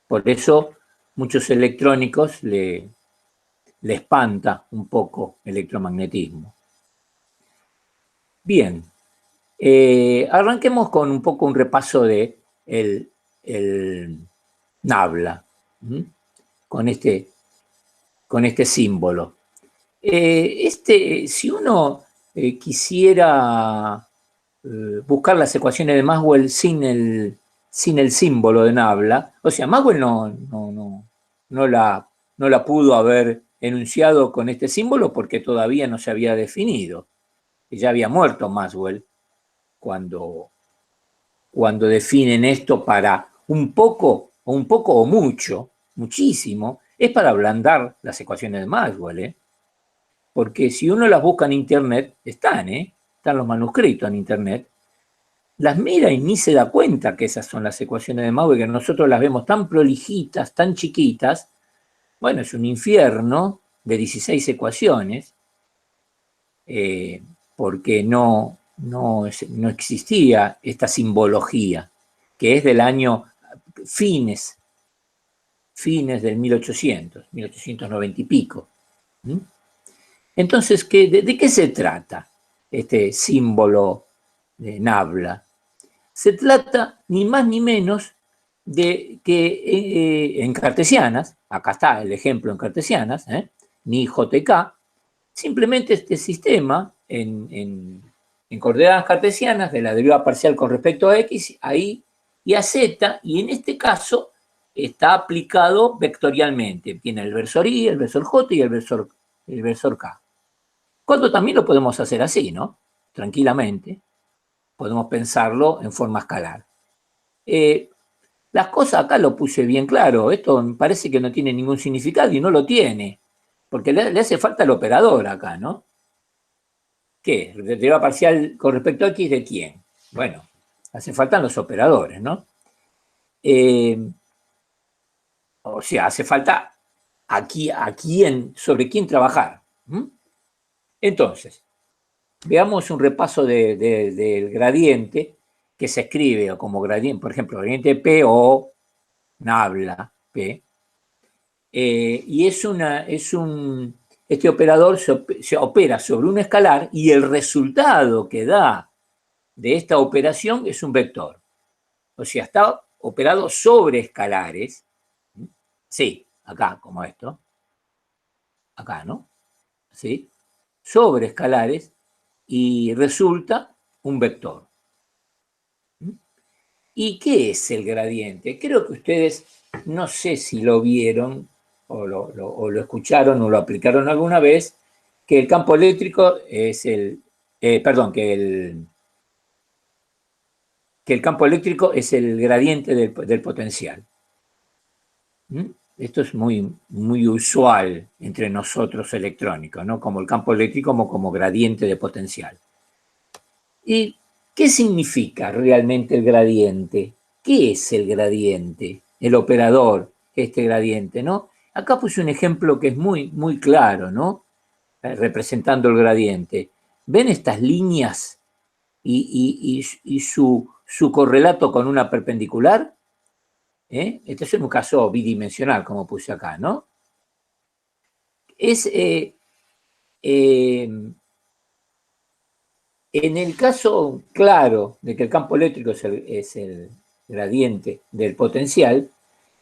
Por eso muchos electrónicos le espanta un poco el electromagnetismo. Bien, arranquemos con un poco un repaso de el Nabla, con este símbolo. Si uno quisiera buscar las ecuaciones de Maxwell sin el símbolo de Nabla, o sea, Maxwell no la pudo haber enunciado con este símbolo porque todavía no se había definido. Ya había muerto Maxwell cuando definen esto para un poco o mucho, muchísimo, es para ablandar las ecuaciones de Maxwell, porque si uno las busca en Internet, están los manuscritos en Internet, las mira y ni se da cuenta que esas son las ecuaciones de Maxwell, que nosotros las vemos tan prolijitas, tan chiquitas. Bueno, es un infierno de 16 ecuaciones, porque no existía esta simbología, que es del año fines del 1890 y pico. Entonces, ¿de qué se trata este símbolo de Nabla? Se trata ni más ni menos de que en cartesianas, acá está el ejemplo en cartesianas, ni JK, simplemente este sistema en coordenadas cartesianas de la derivada parcial con respecto a X, a Y y a Z, y en este caso está aplicado vectorialmente. Tiene el versor Y, el versor J y el versor K. Cuando también lo podemos hacer así, ¿no? Tranquilamente. Podemos pensarlo en forma escalar. Las cosas acá lo puse bien claro. Esto me parece que no tiene ningún significado y no lo tiene. Porque le hace falta el operador acá, ¿no? ¿Qué? ¿Derivada parcial con respecto a X de quién? Bueno, hace falta los operadores, ¿no? O sea, hace falta sobre quién trabajar. Entonces, veamos un repaso del gradiente que se escribe como gradiente, por ejemplo, gradiente P o Nabla P. Y este operador se opera sobre un escalar y el resultado que da de esta operación es un vector. O sea, está operado sobre escalares. Sí, acá, como esto. Acá, ¿no? ¿Sí? Sobre escalares y resulta un vector. ¿Y qué es el gradiente? Creo que ustedes, no sé si lo vieron o lo escucharon o lo aplicaron alguna vez, que el campo eléctrico es que el campo eléctrico es el gradiente del potencial. Esto es muy, muy usual entre nosotros electrónicos, ¿no? Como el campo eléctrico como gradiente de potencial. ¿Y qué significa realmente el gradiente? ¿Qué es el gradiente? El operador, este gradiente, ¿no? Acá puse un ejemplo que es muy, muy claro, ¿no? Representando el gradiente. ¿Ven estas líneas y su correlato con una perpendicular? Este es un caso bidimensional, como puse acá, ¿no? En el caso claro de que el campo eléctrico es el gradiente del potencial,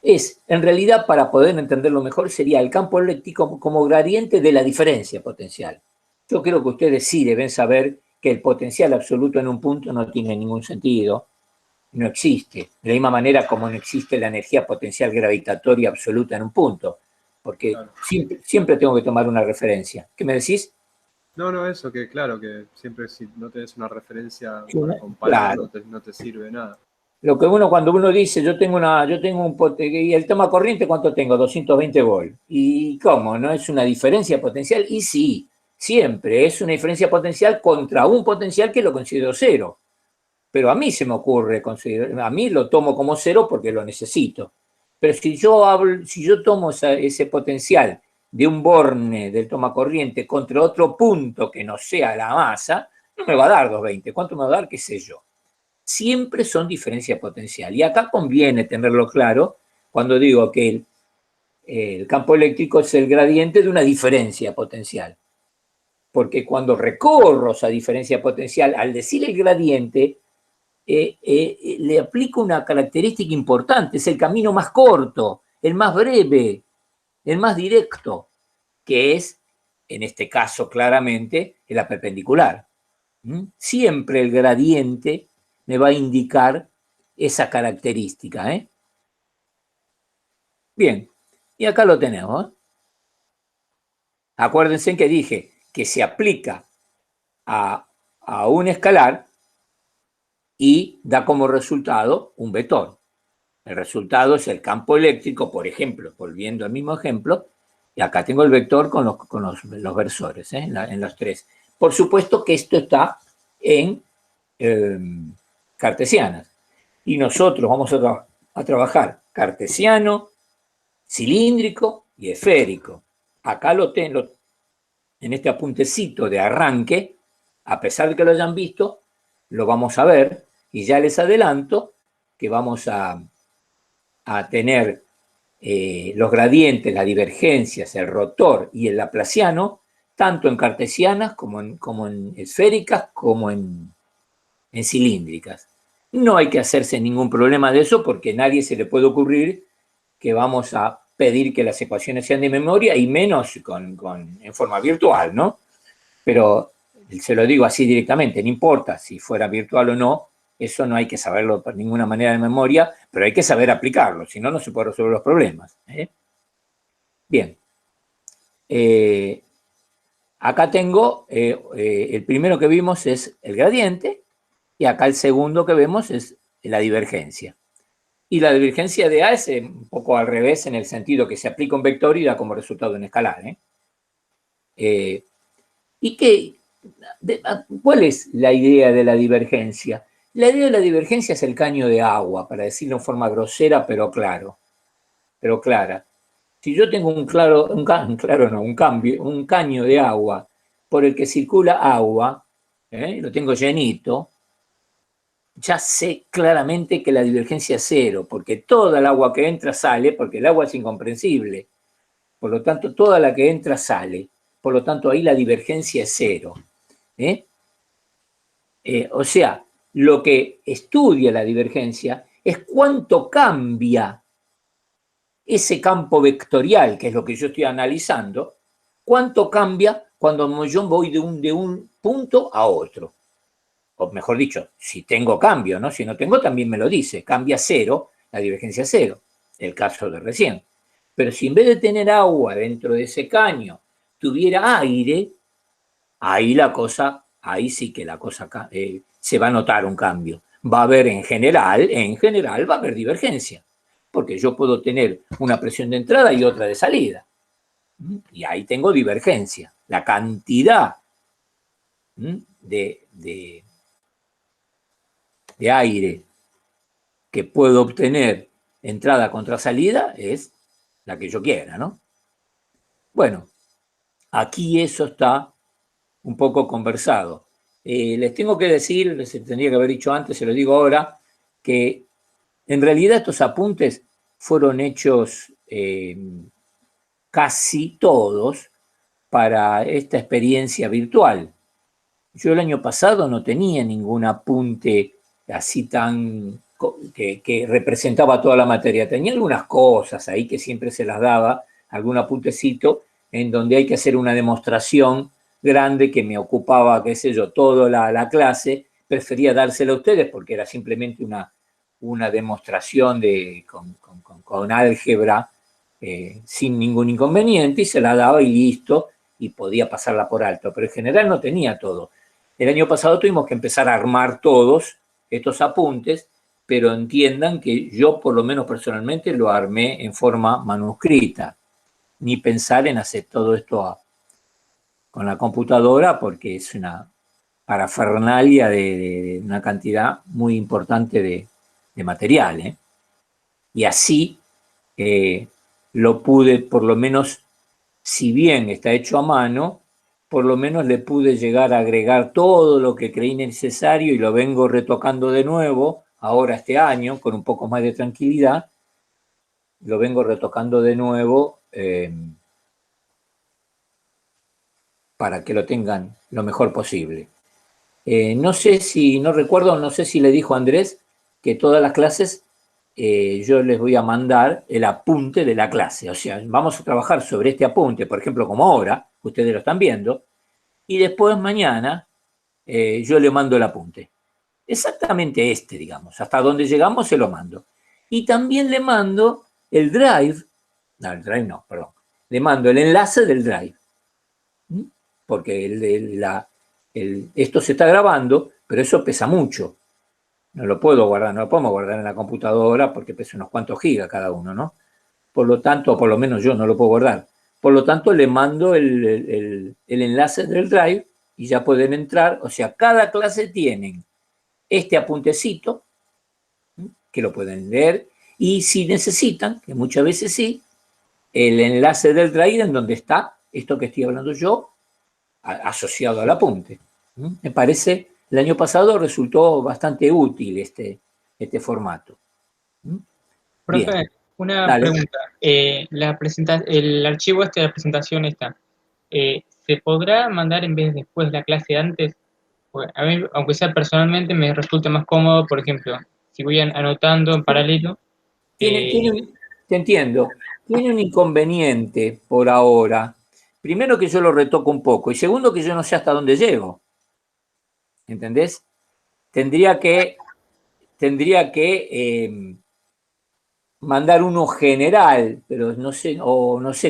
en realidad, para poder entenderlo mejor, sería el campo eléctrico como gradiente de la diferencia potencial. Yo creo que ustedes sí deben saber que el potencial absoluto en un punto no tiene ningún sentido, no existe. De la misma manera como no existe la energía potencial gravitatoria absoluta en un punto, porque claro, siempre tengo que tomar una referencia. ¿Qué me decís? No, eso que claro, que siempre si no tenés una referencia para comparar, claro, no te sirve de nada. Lo que cuando uno dice, yo tengo un potencial, y el toma corriente, ¿cuánto tengo? 220 volts. ¿Y cómo? ¿No es una diferencia potencial? Y sí, siempre es una diferencia potencial contra un potencial que lo considero cero. Pero a mí se me ocurre a mí lo tomo como cero porque lo necesito. Pero si yo tomo ese potencial de un borne del toma corriente contra otro punto que no sea la masa, no me va a dar 220. ¿Cuánto me va a dar? ¿Qué sé yo? Siempre son diferencia potencial. Y acá conviene tenerlo claro cuando digo que el campo eléctrico es el gradiente de una diferencia potencial. Porque cuando recorro esa diferencia potencial, al decir el gradiente, le aplico una característica importante. Es el camino más corto, el más breve, el más directo, que es, en este caso claramente, la perpendicular. Siempre el gradiente me va a indicar esa característica. Bien, y acá lo tenemos. Acuérdense que dije que se aplica a un escalar y da como resultado un vector. El resultado es el campo eléctrico, por ejemplo, volviendo al mismo ejemplo, y acá tengo el vector con los versores, en los tres. Por supuesto que esto está en cartesianas. Y nosotros vamos a trabajar cartesiano, cilíndrico y esférico. Acá lo tengo en este apuntecito de arranque, a pesar de que lo hayan visto, lo vamos a ver, y ya les adelanto que vamos a tener los gradientes, las divergencias, el rotor y el laplaciano, tanto en cartesianas como en esféricas, como en cilíndricas. No hay que hacerse ningún problema de eso porque a nadie se le puede ocurrir que vamos a pedir que las ecuaciones sean de memoria y menos en forma virtual, ¿no? Pero se lo digo así directamente, no importa si fuera virtual o no, eso no hay que saberlo por ninguna manera de memoria, pero hay que saber aplicarlo, si no, no se puede resolver los problemas. Bien. Acá tengo, el primero que vimos es el gradiente, y acá el segundo que vemos es la divergencia. Y la divergencia de A es un poco al revés en el sentido que se aplica un vector y da como resultado un escalar. ¿Y cuál es la idea de la divergencia? La idea de la divergencia es el caño de agua, para decirlo en forma grosera, pero clara. Si yo tengo un caño de agua por el que circula agua, lo tengo llenito, ya sé claramente que la divergencia es cero, porque toda el agua que entra sale, porque el agua es incomprensible. Por lo tanto, toda la que entra sale. Por lo tanto, ahí la divergencia es cero. O sea, lo que estudia la divergencia es cuánto cambia ese campo vectorial, que es lo que yo estoy analizando, cuánto cambia cuando yo voy de un punto a otro. O mejor dicho, si tengo cambio, ¿no? Si no tengo, también me lo dice. Cambia cero, la divergencia es cero, el caso de recién. Pero si en vez de tener agua dentro de ese caño tuviera aire, ahí sí que la cosa se va a notar un cambio. Va a haber en general va a haber divergencia, porque yo puedo tener una presión de entrada y otra de salida. Y ahí tengo divergencia. La cantidad de aire que puedo obtener entrada contra salida es la que yo quiera, ¿no? Bueno, aquí eso está un poco conversado. Les tengo que decir, les tendría que haber dicho antes, se lo digo ahora, que en realidad estos apuntes fueron hechos casi todos para esta experiencia virtual. Yo el año pasado no tenía ningún apunte así tan que representaba toda la materia. Tenía algunas cosas ahí que siempre se las daba, algún apuntecito en donde hay que hacer una demostración grande que me ocupaba, qué sé yo, toda la clase. Prefería dársela a ustedes porque era simplemente una demostración con álgebra sin ningún inconveniente, y se la daba y listo, y podía pasarla por alto. Pero en general no tenía todo. El año pasado tuvimos que empezar a armar todos estos apuntes, pero entiendan que yo, por lo menos personalmente, lo armé en forma manuscrita. Ni pensar en hacer todo esto con la computadora, porque es una parafernalia de una cantidad muy importante de material. Y así lo pude, por lo menos, si bien está hecho a mano, por lo menos le pude llegar a agregar todo lo que creí necesario y lo vengo retocando de nuevo, ahora este año, con un poco más de tranquilidad, lo vengo retocando de nuevo para que lo tengan lo mejor posible. No sé si, no recuerdo, no sé si le dijo Andrés que todas las clases yo les voy a mandar el apunte de la clase. O sea, vamos a trabajar sobre este apunte, por ejemplo, como ahora, ustedes lo están viendo, y después mañana yo le mando el apunte. Exactamente este, digamos. Hasta donde llegamos se lo mando. Y también le mando el drive, no, el drive no, perdón. Le mando el enlace del drive. Porque esto se está grabando, pero eso pesa mucho. No lo puedo guardar, no lo podemos guardar en la computadora porque pesa unos cuantos gigas cada uno, ¿no? Por lo tanto, por lo menos yo no lo puedo guardar. Por lo tanto, le mando el enlace del drive y ya pueden entrar. O sea, cada clase tienen este apuntecito, que lo pueden leer, y si necesitan, que muchas veces sí, el enlace del drive en donde está esto que estoy hablando yo, asociado al apunte. Me parece, el año pasado resultó bastante útil este formato. Profe, Bien. una Dale. pregunta. El archivo de la presentación ¿se podrá mandar en vez de después la clase antes? Porque a mí, aunque sea personalmente, me resulta más cómodo, por ejemplo, si voy anotando en paralelo. Te entiendo. Tiene un inconveniente por ahora. Primero que yo lo retoco un poco y segundo que yo no sé hasta dónde llego. ¿Entendés? Tendría que mandar uno general, pero no sé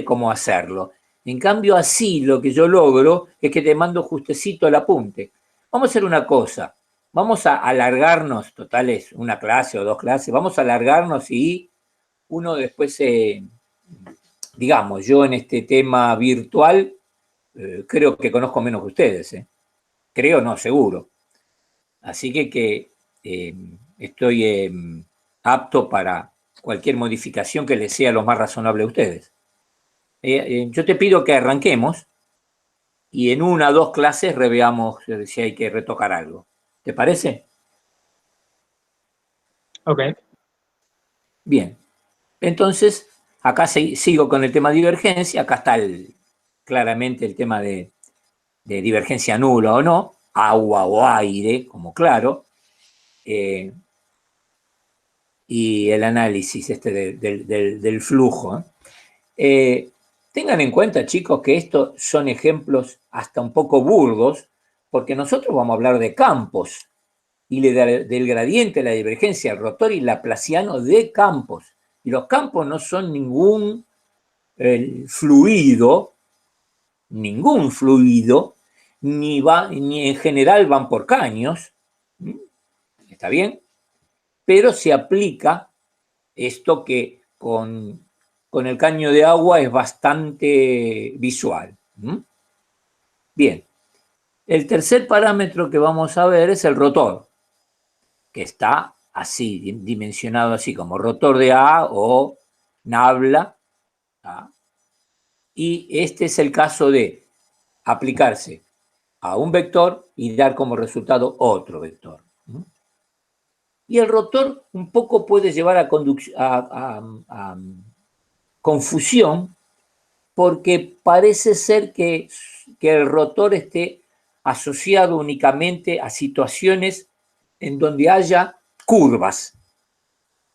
cómo hacerlo. En cambio, así lo que yo logro es que te mando justecito el apunte. Vamos a hacer una cosa. Vamos a alargarnos, total es una clase o dos clases, vamos a alargarnos y uno después, digamos, yo en este tema virtual creo que conozco menos que ustedes. Creo, no, seguro. Así que estoy apto para cualquier modificación que les sea lo más razonable a ustedes. Yo te pido que arranquemos y en una o dos clases reveamos si hay que retocar algo. ¿Te parece? Ok. Bien. Entonces, acá sigo con el tema de divergencia. Acá está claramente el tema de divergencia nula o no, agua o aire, como claro. Y el análisis del flujo. Tengan en cuenta, chicos, que estos son ejemplos hasta un poco burdos, porque nosotros vamos a hablar de campos y del gradiente, la divergencia, el rotor y laplaciano de campos. Y los campos no son ningún fluido, ni en general van por caños. ¿Está bien? Pero se aplica esto que con el caño de agua es bastante visual. Bien. El tercer parámetro que vamos a ver es el rotor, que está así, dimensionado así, como rotor de A o nabla. Y este es el caso de aplicarse a un vector y dar como resultado otro vector. Y el rotor un poco puede llevar a confusión porque parece ser que el rotor esté asociado únicamente a situaciones en donde haya curvas.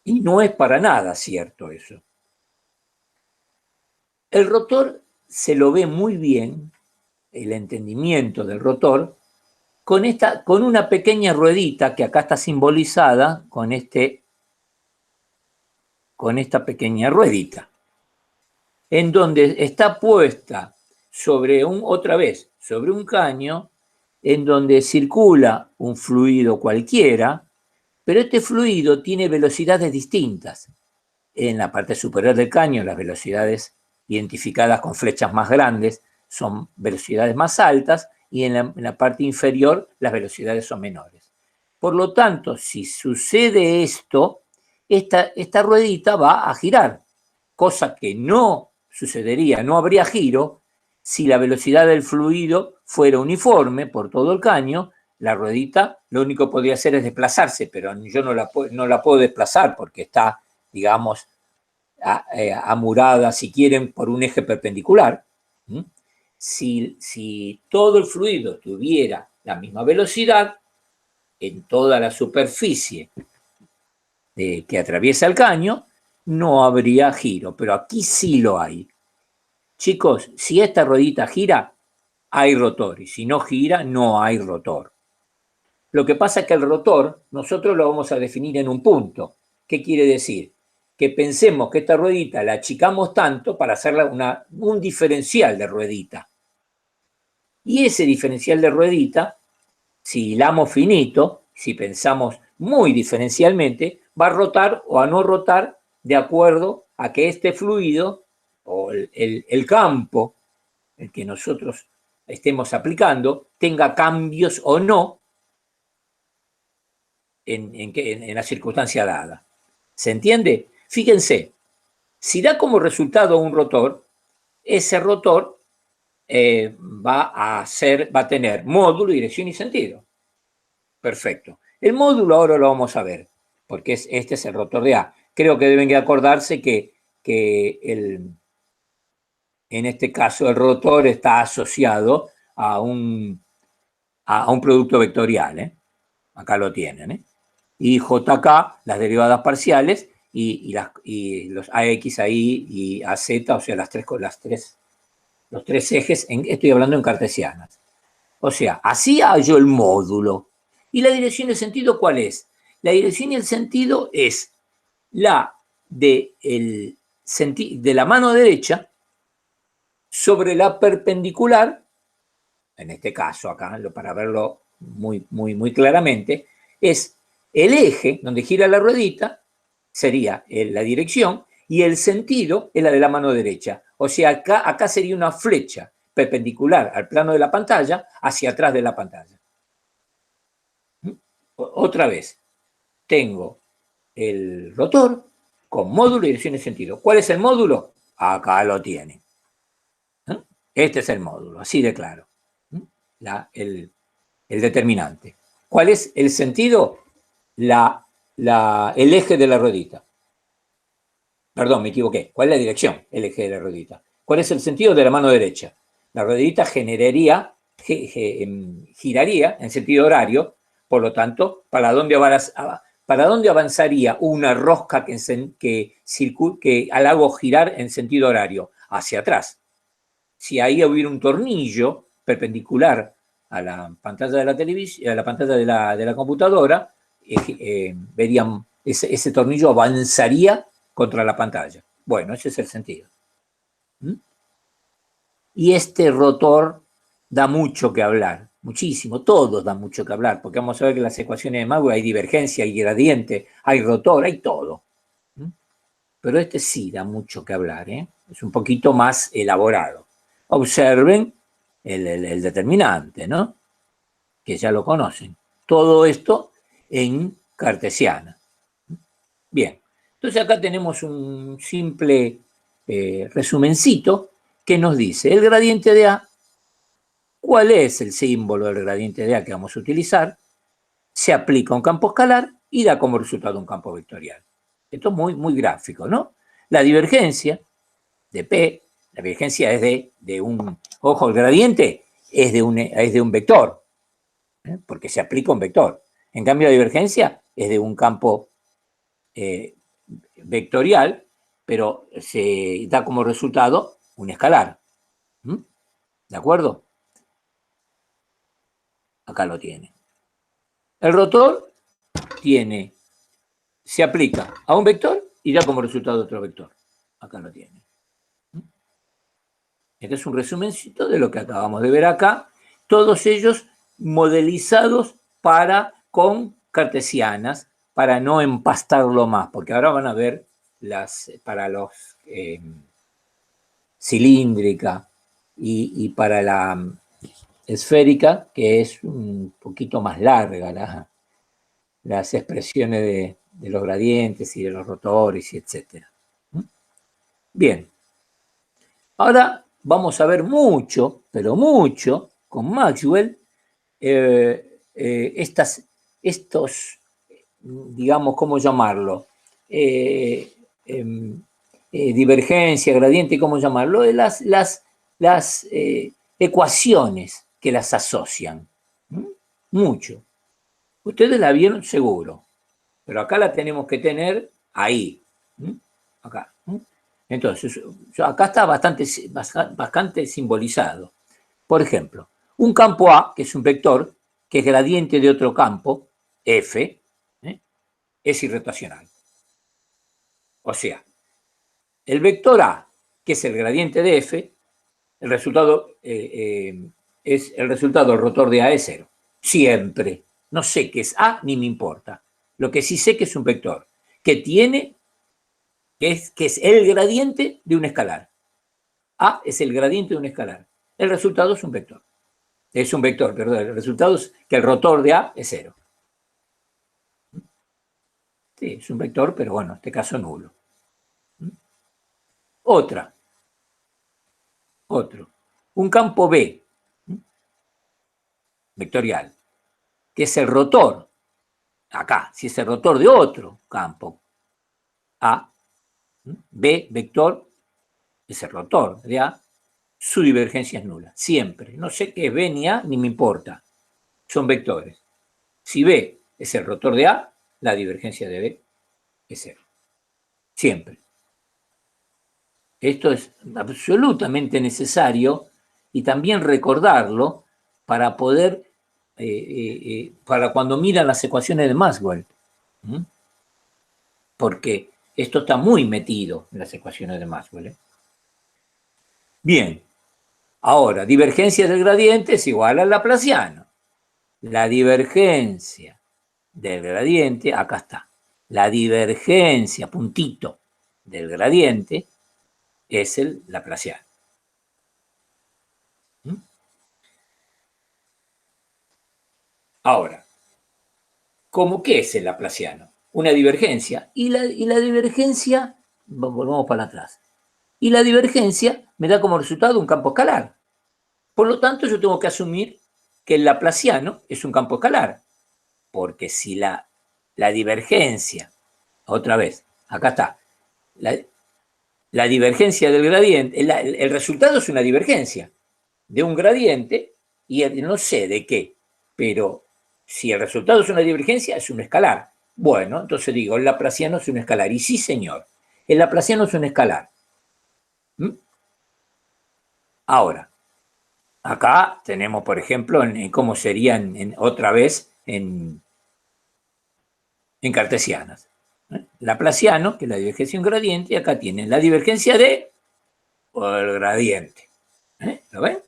Y no es para nada cierto eso. El rotor se lo ve muy bien, el entendimiento del rotor, con una pequeña ruedita que acá está simbolizada con esta pequeña ruedita, en donde está puesta sobre un caño, en donde circula un fluido cualquiera, pero este fluido tiene velocidades distintas. En la parte superior del caño, las velocidades identificadas con flechas más grandes son velocidades más altas, y en la parte inferior las velocidades son menores. Por lo tanto, si sucede esto, esta ruedita va a girar, cosa que no sucedería, no habría giro Si la velocidad del fluido fuera uniforme por todo el caño, la ruedita lo único que podría hacer es desplazarse, pero yo no la puedo desplazar porque está, digamos, amurada, si quieren, por un eje perpendicular. Si todo el fluido tuviera la misma velocidad en toda la superficie que atraviesa el caño, no habría giro, pero aquí sí lo hay. Chicos, si esta ruedita gira, hay rotor, y si no gira, no hay rotor. Lo que pasa es que el rotor nosotros lo vamos a definir en un punto. ¿Qué quiere decir? Que pensemos que esta ruedita la achicamos tanto para hacerla un diferencial de ruedita. Y ese diferencial de ruedita, si hilamos finito, si pensamos muy diferencialmente, va a rotar o a no rotar de acuerdo a que este fluido o el campo, el que nosotros estemos aplicando, tenga cambios o no en la circunstancia dada. ¿Se entiende? Fíjense, si da como resultado un rotor, ese rotor va a tener módulo, dirección y sentido. Perfecto. El módulo ahora lo vamos a ver, porque este es el rotor de A. Creo que deben acordarse que en este caso el rotor está asociado a un producto vectorial. Acá lo tienen. Y JK, las derivadas parciales, y los AX ahí y AZ, o sea, los tres ejes, estoy hablando en cartesianas. O sea, así hallo el módulo. ¿Y la dirección y el sentido cuál es? La dirección y el sentido es la de la mano derecha sobre la perpendicular, en este caso acá, para verlo muy claramente, es el eje donde gira la ruedita, sería la dirección, y el sentido es la de la mano derecha. O sea, acá sería una flecha perpendicular al plano de la pantalla hacia atrás de la pantalla. Otra vez, tengo el rotor con módulo, dirección y sentido. ¿Cuál es el módulo? Acá lo tiene. Este es el módulo, así de claro. El determinante. ¿Cuál es el sentido? El eje de la ruedita. Perdón, me equivoqué. ¿Cuál es la dirección? El eje de la ruedita. ¿Cuál es el sentido de la mano derecha? La ruedita giraría en sentido horario, por lo tanto, ¿para dónde avanzaría una rosca que al hago girar en sentido horario? Hacia atrás. Si ahí hubiera un tornillo perpendicular a la pantalla de la televisión, a la pantalla de la computadora, verían ese tornillo avanzaría contra la pantalla. Bueno, ese es el sentido. Y este rotor da mucho que hablar, muchísimo, todos dan mucho que hablar, porque vamos a ver que en las ecuaciones de Maxwell hay divergencia, hay gradiente, hay rotor, hay todo. Pero este sí da mucho que hablar, es un poquito más elaborado. Observen el determinante, ¿no? Que ya lo conocen. Todo esto en cartesiana. Bien, entonces acá tenemos un simple resumencito que nos dice el gradiente de A. ¿Cuál es el símbolo del gradiente de A que vamos a utilizar? Se aplica un campo escalar y da como resultado un campo vectorial. Esto es muy gráfico, ¿no? La divergencia de P, la divergencia es de un... Ojo, el gradiente es de un vector, porque se aplica un vector. En cambio, la divergencia es de un campo vectorial, pero se da como resultado un escalar. ¿De acuerdo? Acá lo tiene. El rotor se aplica a un vector y da como resultado otro vector. Acá lo tiene. Este es un resumencito de lo que acabamos de ver acá. Todos ellos modelizados con cartesianas para no empastarlo más, porque ahora van a ver para los cilíndrica y para la esférica, que es un poquito más larga las expresiones de los gradientes y de los rotores, y etc. Bien. Ahora vamos a ver mucho, pero mucho, con Maxwell, estos, digamos, ¿cómo llamarlo? Divergencia, gradiente, ¿cómo llamarlo? Las ecuaciones que las asocian. Mucho. Ustedes la vieron seguro, pero acá la tenemos que tener ahí. Acá. Entonces, acá está bastante simbolizado. Por ejemplo, un campo A, que es un vector, que es gradiente de otro campo, F, es irrotacional. O sea, el vector A, que es el gradiente de F, el resultado es el resultado del rotor de A es 0. Siempre. No sé qué es A ni me importa. Lo que sí sé que es un vector, que es el gradiente de un escalar. A es el gradiente de un escalar. El resultado es un vector. Es un vector, perdón. El resultado es que el rotor de A es 0. Sí, es un vector, pero bueno, en este caso nulo. Otro. Un campo B, vectorial, que es el rotor. Acá, si es el rotor de otro campo A, B, vector, es el rotor de A, su divergencia es nula, siempre. No sé qué es B ni A, ni me importa. Son vectores. Si B es el rotor de A, la divergencia de B es 0. Siempre. Esto es absolutamente necesario y también recordarlo para poder, para cuando miran las ecuaciones de Maxwell. Porque esto está muy metido en las ecuaciones de Maxwell. Bien, ahora, divergencia del gradiente es igual al laplaciano. La divergencia del gradiente, acá está, la divergencia, puntito, del gradiente es el laplaciano. Ahora, ¿cómo qué es el laplaciano? Una divergencia. Y la divergencia, volvamos para atrás. Y la divergencia me da como resultado un campo escalar. Por lo tanto, yo tengo que asumir que el laplaciano es un campo escalar. Porque si la divergencia, otra vez, acá está, la divergencia del gradiente, el resultado es una divergencia de un gradiente y no sé de qué, pero si el resultado es una divergencia, es un escalar. Bueno, entonces digo, el laplaciano es un escalar. Y sí, señor, el laplaciano es un escalar. Ahora, acá tenemos, por ejemplo, cómo serían otra vez en cartesianas. Laplaciano, que es la divergencia de un gradiente, y acá tienen la divergencia de o el gradiente. ¿Lo ven?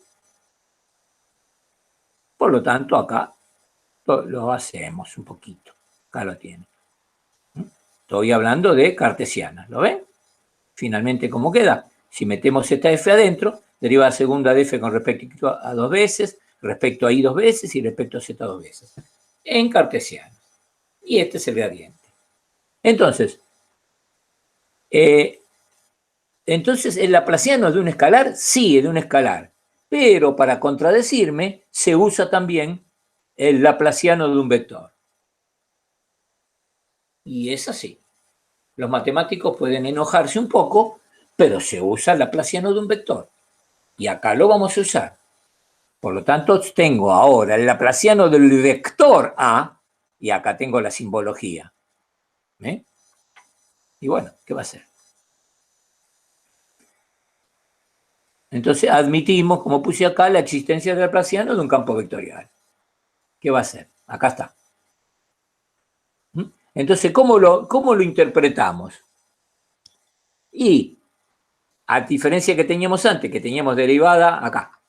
Por lo tanto, acá lo hacemos un poquito. Acá lo tienen. Estoy hablando de cartesianas, ¿lo ven? Finalmente, ¿cómo queda? Si metemos esta f adentro, deriva la segunda de f con respecto a 2 veces, respecto a i 2 veces y respecto a z 2 veces. En cartesiano. Y este es el gradiente. Entonces, ¿el laplaciano es de un escalar? Sí, es de un escalar. Pero para contradecirme, se usa también el laplaciano de un vector. Y es así. Los matemáticos pueden enojarse un poco, pero se usa el laplaciano de un vector. Y acá lo vamos a usar. Por lo tanto, tengo ahora el laplaciano del vector A, y acá tengo la simbología. Y bueno, ¿qué va a hacer? Entonces admitimos, como puse acá, la existencia del laplaciano de un campo vectorial. ¿Qué va a hacer? Acá está. Entonces, ¿cómo lo interpretamos? Y, a diferencia que teníamos antes, que teníamos derivada acá,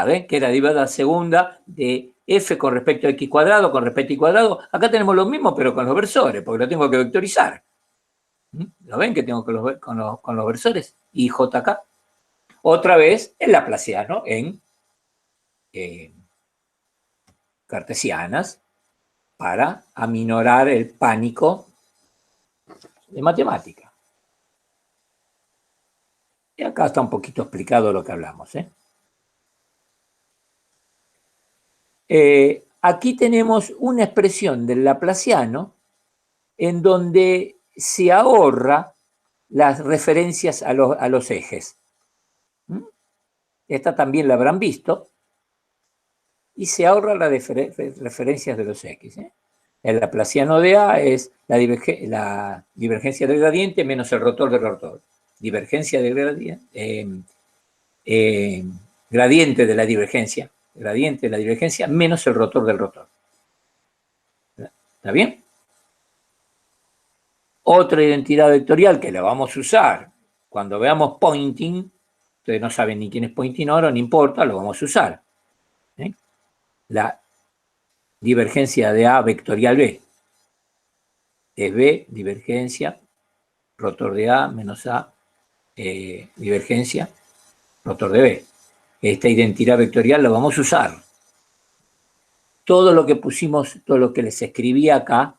¿ven? Que era derivada segunda de f con respecto a x cuadrado, con respecto a y cuadrado. Acá tenemos lo mismo, pero con los versores, porque lo tengo que vectorizar. ¿Lo ven que tengo con los versores? Y j acá. Otra vez el laplaciano en cartesianas para aminorar el pánico de matemática. Y acá está un poquito explicado lo que hablamos. Aquí tenemos una expresión del laplaciano en donde se ahorra las referencias a los ejes. Esta también la habrán visto. Y se ahorra las referencias de los X. El laplaciano de A es la divergencia del gradiente menos el rotor del rotor. Divergencia del gradiente, gradiente de la divergencia menos el rotor del rotor. ¿Está bien? Otra identidad vectorial que la vamos a usar cuando veamos pointing. Ustedes no saben ni quién es pointing ahora, no importa, lo vamos a usar. La divergencia de A vectorial B es B, divergencia, rotor de A menos A, divergencia, rotor de B. Esta identidad vectorial la vamos a usar. Todo lo que pusimos, todo lo que les escribí acá,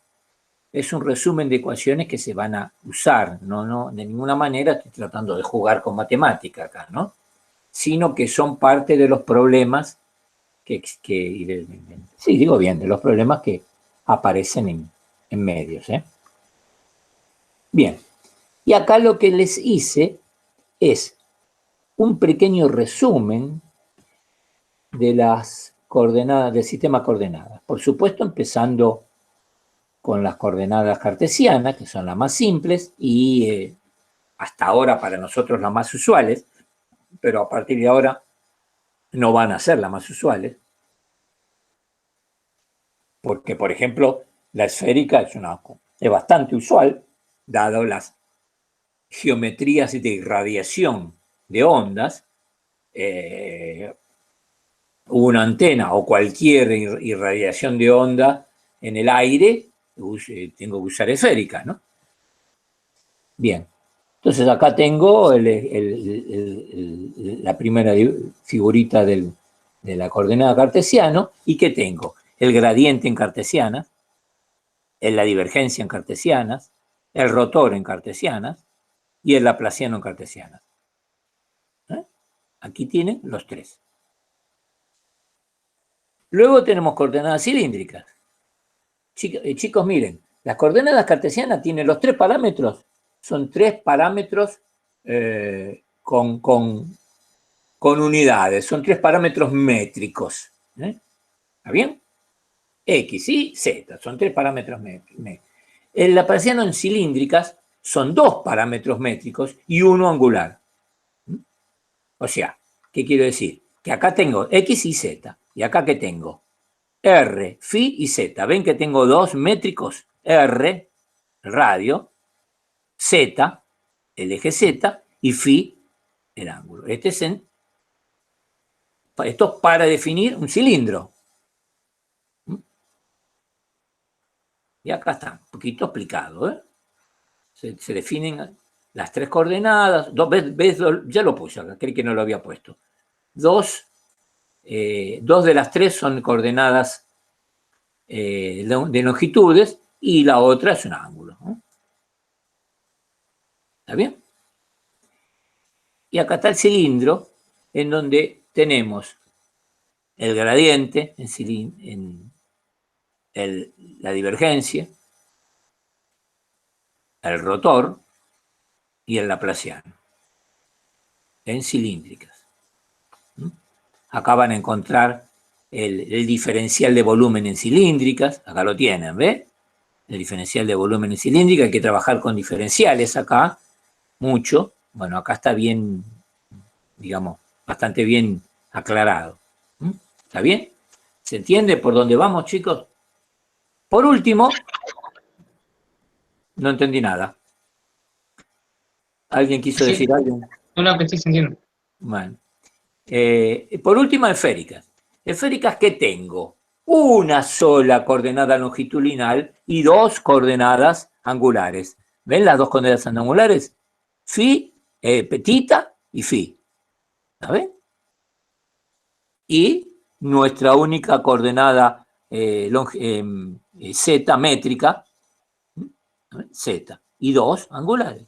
es un resumen de ecuaciones que se van a usar. No, de ninguna manera estoy tratando de jugar con matemática acá, ¿no? Sino que son parte de los problemas sí, digo bien, de los problemas que aparecen en medios. Bien, y acá lo que les hice es un pequeño resumen de las coordenadas, del sistema de coordenadas. Por supuesto, empezando con las coordenadas cartesianas, que son las más simples y hasta ahora para nosotros las más usuales, pero a partir de ahora no van a ser las más usuales. Porque, por ejemplo, la esférica es bastante usual, dado las geometrías de irradiación de ondas. Una antena o cualquier irradiación de onda en el aire, tengo que usar esférica, ¿no? Bien. Entonces acá tengo la primera figurita de la coordenada cartesiana. ¿Y qué tengo? El gradiente en cartesianas, la divergencia en cartesianas, el rotor en cartesianas y el laplaciano en cartesianas. Aquí tienen los tres. Luego tenemos coordenadas cilíndricas. Chicos, miren, las coordenadas cartesianas tienen los tres parámetros. Son tres parámetros con unidades. Son tres parámetros métricos. ¿Está bien? X, Y, Z. Son tres parámetros métricos. El laplaciano en cilíndricas son dos parámetros métricos y uno angular. O sea, ¿qué quiero decir? Que acá tengo X y Z. Y acá ¿qué tengo? R, phi y Z. ¿Ven que tengo dos métricos? R, el radio, Z, el eje Z, y phi, el ángulo. Esto es para definir un cilindro. Y acá está, un poquito explicado. Se definen las tres coordenadas. Ya lo puse acá, creí que no lo había puesto. Dos de las tres son coordenadas de longitudes y la otra es un ángulo. ¿Está bien? Y acá está el cilindro, en donde tenemos el gradiente la divergencia, el rotor y el laplaciano en cilíndricas. Acá van a encontrar el diferencial de volumen en cilíndricas. Acá lo tienen, ¿ves? El diferencial de volumen en cilíndrica. Hay que trabajar con diferenciales acá, mucho. Bueno, acá está bien, digamos, bastante bien aclarado. ¿Está bien? ¿Se entiende por dónde vamos, chicos? Por último, no entendí nada. ¿Alguien quiso decir algo? No, que estoy sintiendo. Bueno. Por último, esféricas. Esféricas, ¿qué tengo? Una sola coordenada longitudinal y dos coordenadas angulares. ¿Ven las dos coordenadas angulares? Phi, petita y phi. ¿Saben? Y nuestra única coordenada z métrica, z, y dos angulares.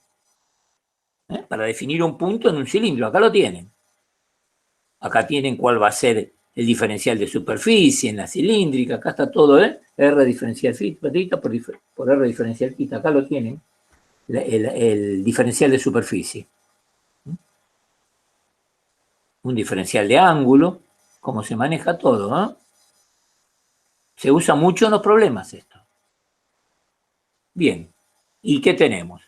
Para definir un punto en un cilindro. Acá lo tienen. Acá tienen cuál va a ser el diferencial de superficie en la cilíndrica. Acá está todo, R diferencial θ por R diferencial θ. Acá lo tienen. El diferencial de superficie. Un diferencial de ángulo. Cómo se maneja todo, ¿eh? Se usa mucho en los problemas esto. Bien. ¿Y qué tenemos?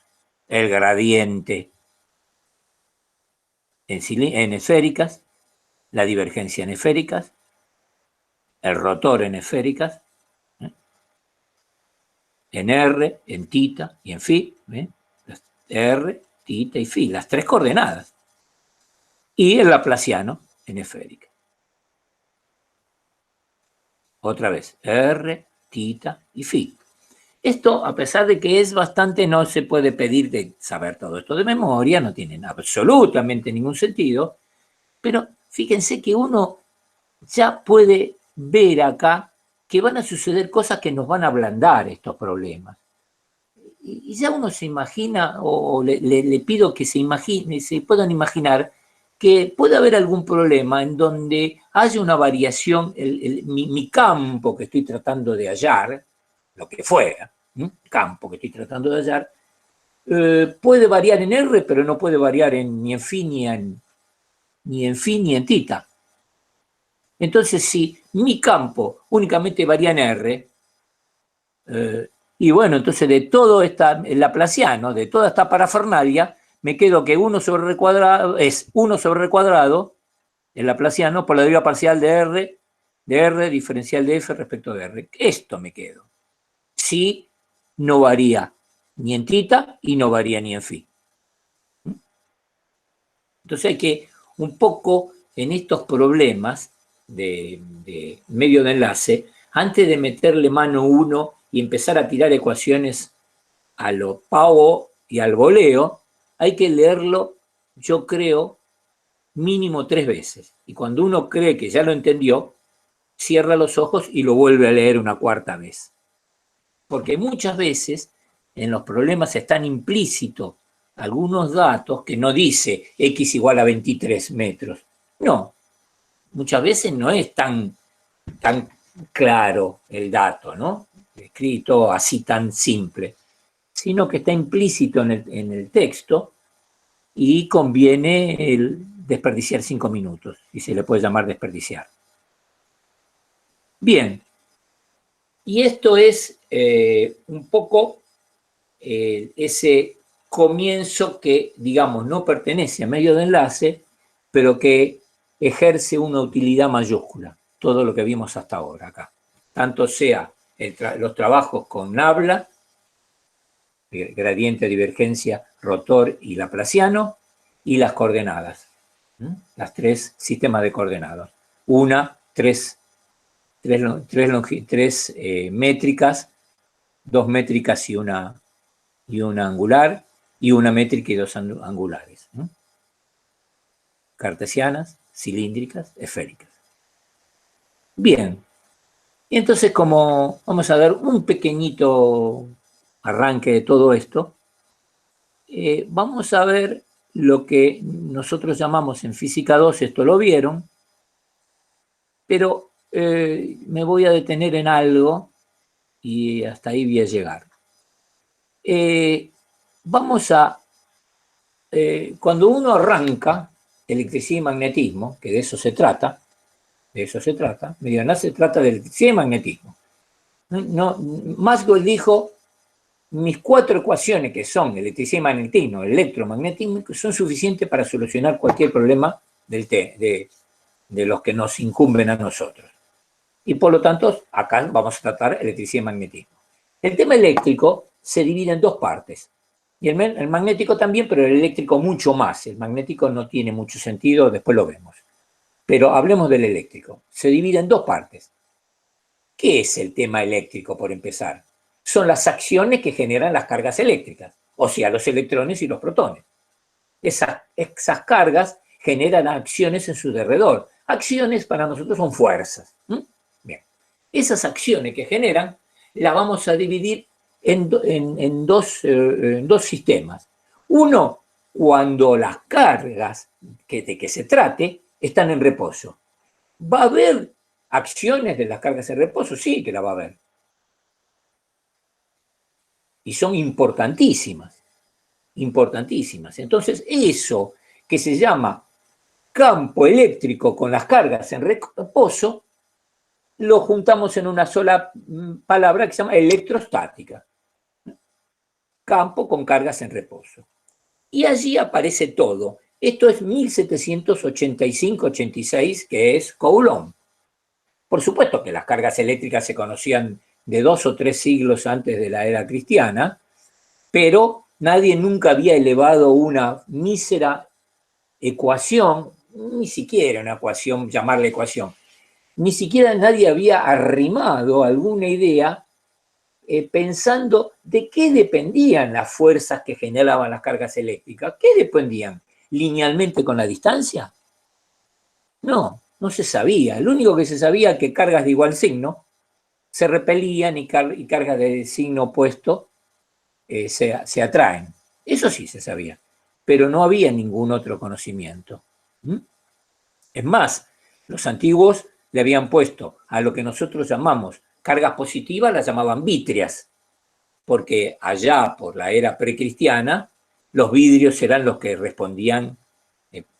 El gradiente en esféricas, la divergencia en esféricas, el rotor en esféricas, en R, en θ y en φ, R, θ y φ, las tres coordenadas. Y el laplaciano en esférica. Otra vez, R, θ y φ. Esto, a pesar de que es bastante, no se puede pedir de saber todo esto de memoria, no tiene absolutamente ningún sentido, pero fíjense que uno ya puede ver acá que van a suceder cosas que nos van a ablandar estos problemas. Y ya uno se imagina, o le pido que se puedan imaginar que puede haber algún problema en donde haya una variación, mi campo que estoy tratando de hallar, lo que fuera, campo que estoy tratando de hallar, puede variar en R, pero no puede variar ni en φ ni en θ. Entonces, si mi campo únicamente varía en R, y bueno, entonces de todo el laplaciano, de toda esta parafernalia, me quedo que 1 sobre R cuadrado es 1 sobre R cuadrado, el laplaciano, por la deriva parcial de R diferencial de F respecto de R. Esto me quedo. Si no varía ni en θ y no varía ni en φ. Entonces hay que un poco en estos problemas de medio de enlace, antes de meterle mano uno y empezar a tirar ecuaciones a lo pavo y al voleo, hay que leerlo, yo creo, mínimo 3 veces. Y cuando uno cree que ya lo entendió, cierra los ojos y lo vuelve a leer una 4ª vez. Porque muchas veces en los problemas están implícitos algunos datos que no dice x igual a 23 metros. No, muchas veces no es tan claro el dato, ¿no? Escrito así tan simple, sino que está implícito en el texto y conviene desperdiciar 5 minutos, y se le puede llamar desperdiciar. Bien, y esto es un poco ese comienzo que, digamos, no pertenece a medio de enlace, pero que ejerce una utilidad mayúscula, todo lo que vimos hasta ahora acá. Tanto sea los trabajos con habla, gradiente, divergencia, rotor y laplaciano, y las coordenadas, las 3 sistemas de coordenadas. Tres métricas, 2 métricas y una angular, y una métrica y 2 angulares. Cartesianas, cilíndricas, esféricas. Bien. Y entonces, como vamos a dar un pequeñito arranque de todo esto, vamos a ver lo que nosotros llamamos en Física 2, esto lo vieron, pero me voy a detener en algo y hasta ahí voy a llegar. Cuando uno arranca electricidad y magnetismo, que de eso se trata, medio enlace se trata de electricidad y magnetismo. Maxwell dijo, mis 4 ecuaciones, que son electricidad y magnetismo, electromagnetismo, son suficientes para solucionar cualquier problema de los que nos incumben a nosotros. Y por lo tanto, acá vamos a tratar electricidad y magnetismo. El tema eléctrico se divide en 2 partes. Y el magnético también, pero el eléctrico mucho más. El magnético no tiene mucho sentido, después lo vemos. Pero hablemos del eléctrico. Se divide en 2 partes. ¿Qué es el tema eléctrico, por empezar? Son las acciones que generan las cargas eléctricas, o sea, los electrones y los protones. Esas cargas generan acciones en su derredor. Acciones para nosotros son fuerzas. Bien. Esas acciones que generan las vamos a dividir en dos sistemas. Uno cuando las cargas de que se trate están en reposo. ¿Va a haber acciones de las cargas en reposo? Sí que la va a haber. Y son importantísimas, importantísimas. Entonces, eso que se llama campo eléctrico con las cargas en reposo, lo juntamos en una sola palabra que se llama electrostática. Campo con cargas en reposo. Y allí aparece todo. Esto es 1785-86, que es Coulomb. Por supuesto que las cargas eléctricas se conocían de 2 o 3 siglos antes de la era cristiana, pero nadie nunca había elevado una mísera ecuación, ni siquiera una ecuación, llamarla ecuación, ni siquiera nadie había arrimado alguna idea pensando de qué dependían las fuerzas que generaban las cargas eléctricas. ¿Qué dependían? ¿Linealmente con la distancia? No, no se sabía. Lo único que se sabía es que cargas de igual signo se repelían y cargas de signo opuesto se atraen. Eso sí se sabía, pero no había ningún otro conocimiento. Es más, los antiguos le habían puesto a lo que nosotros llamamos cargas positivas, las llamaban vítreas, porque allá por la era precristiana los vidrios eran los que respondían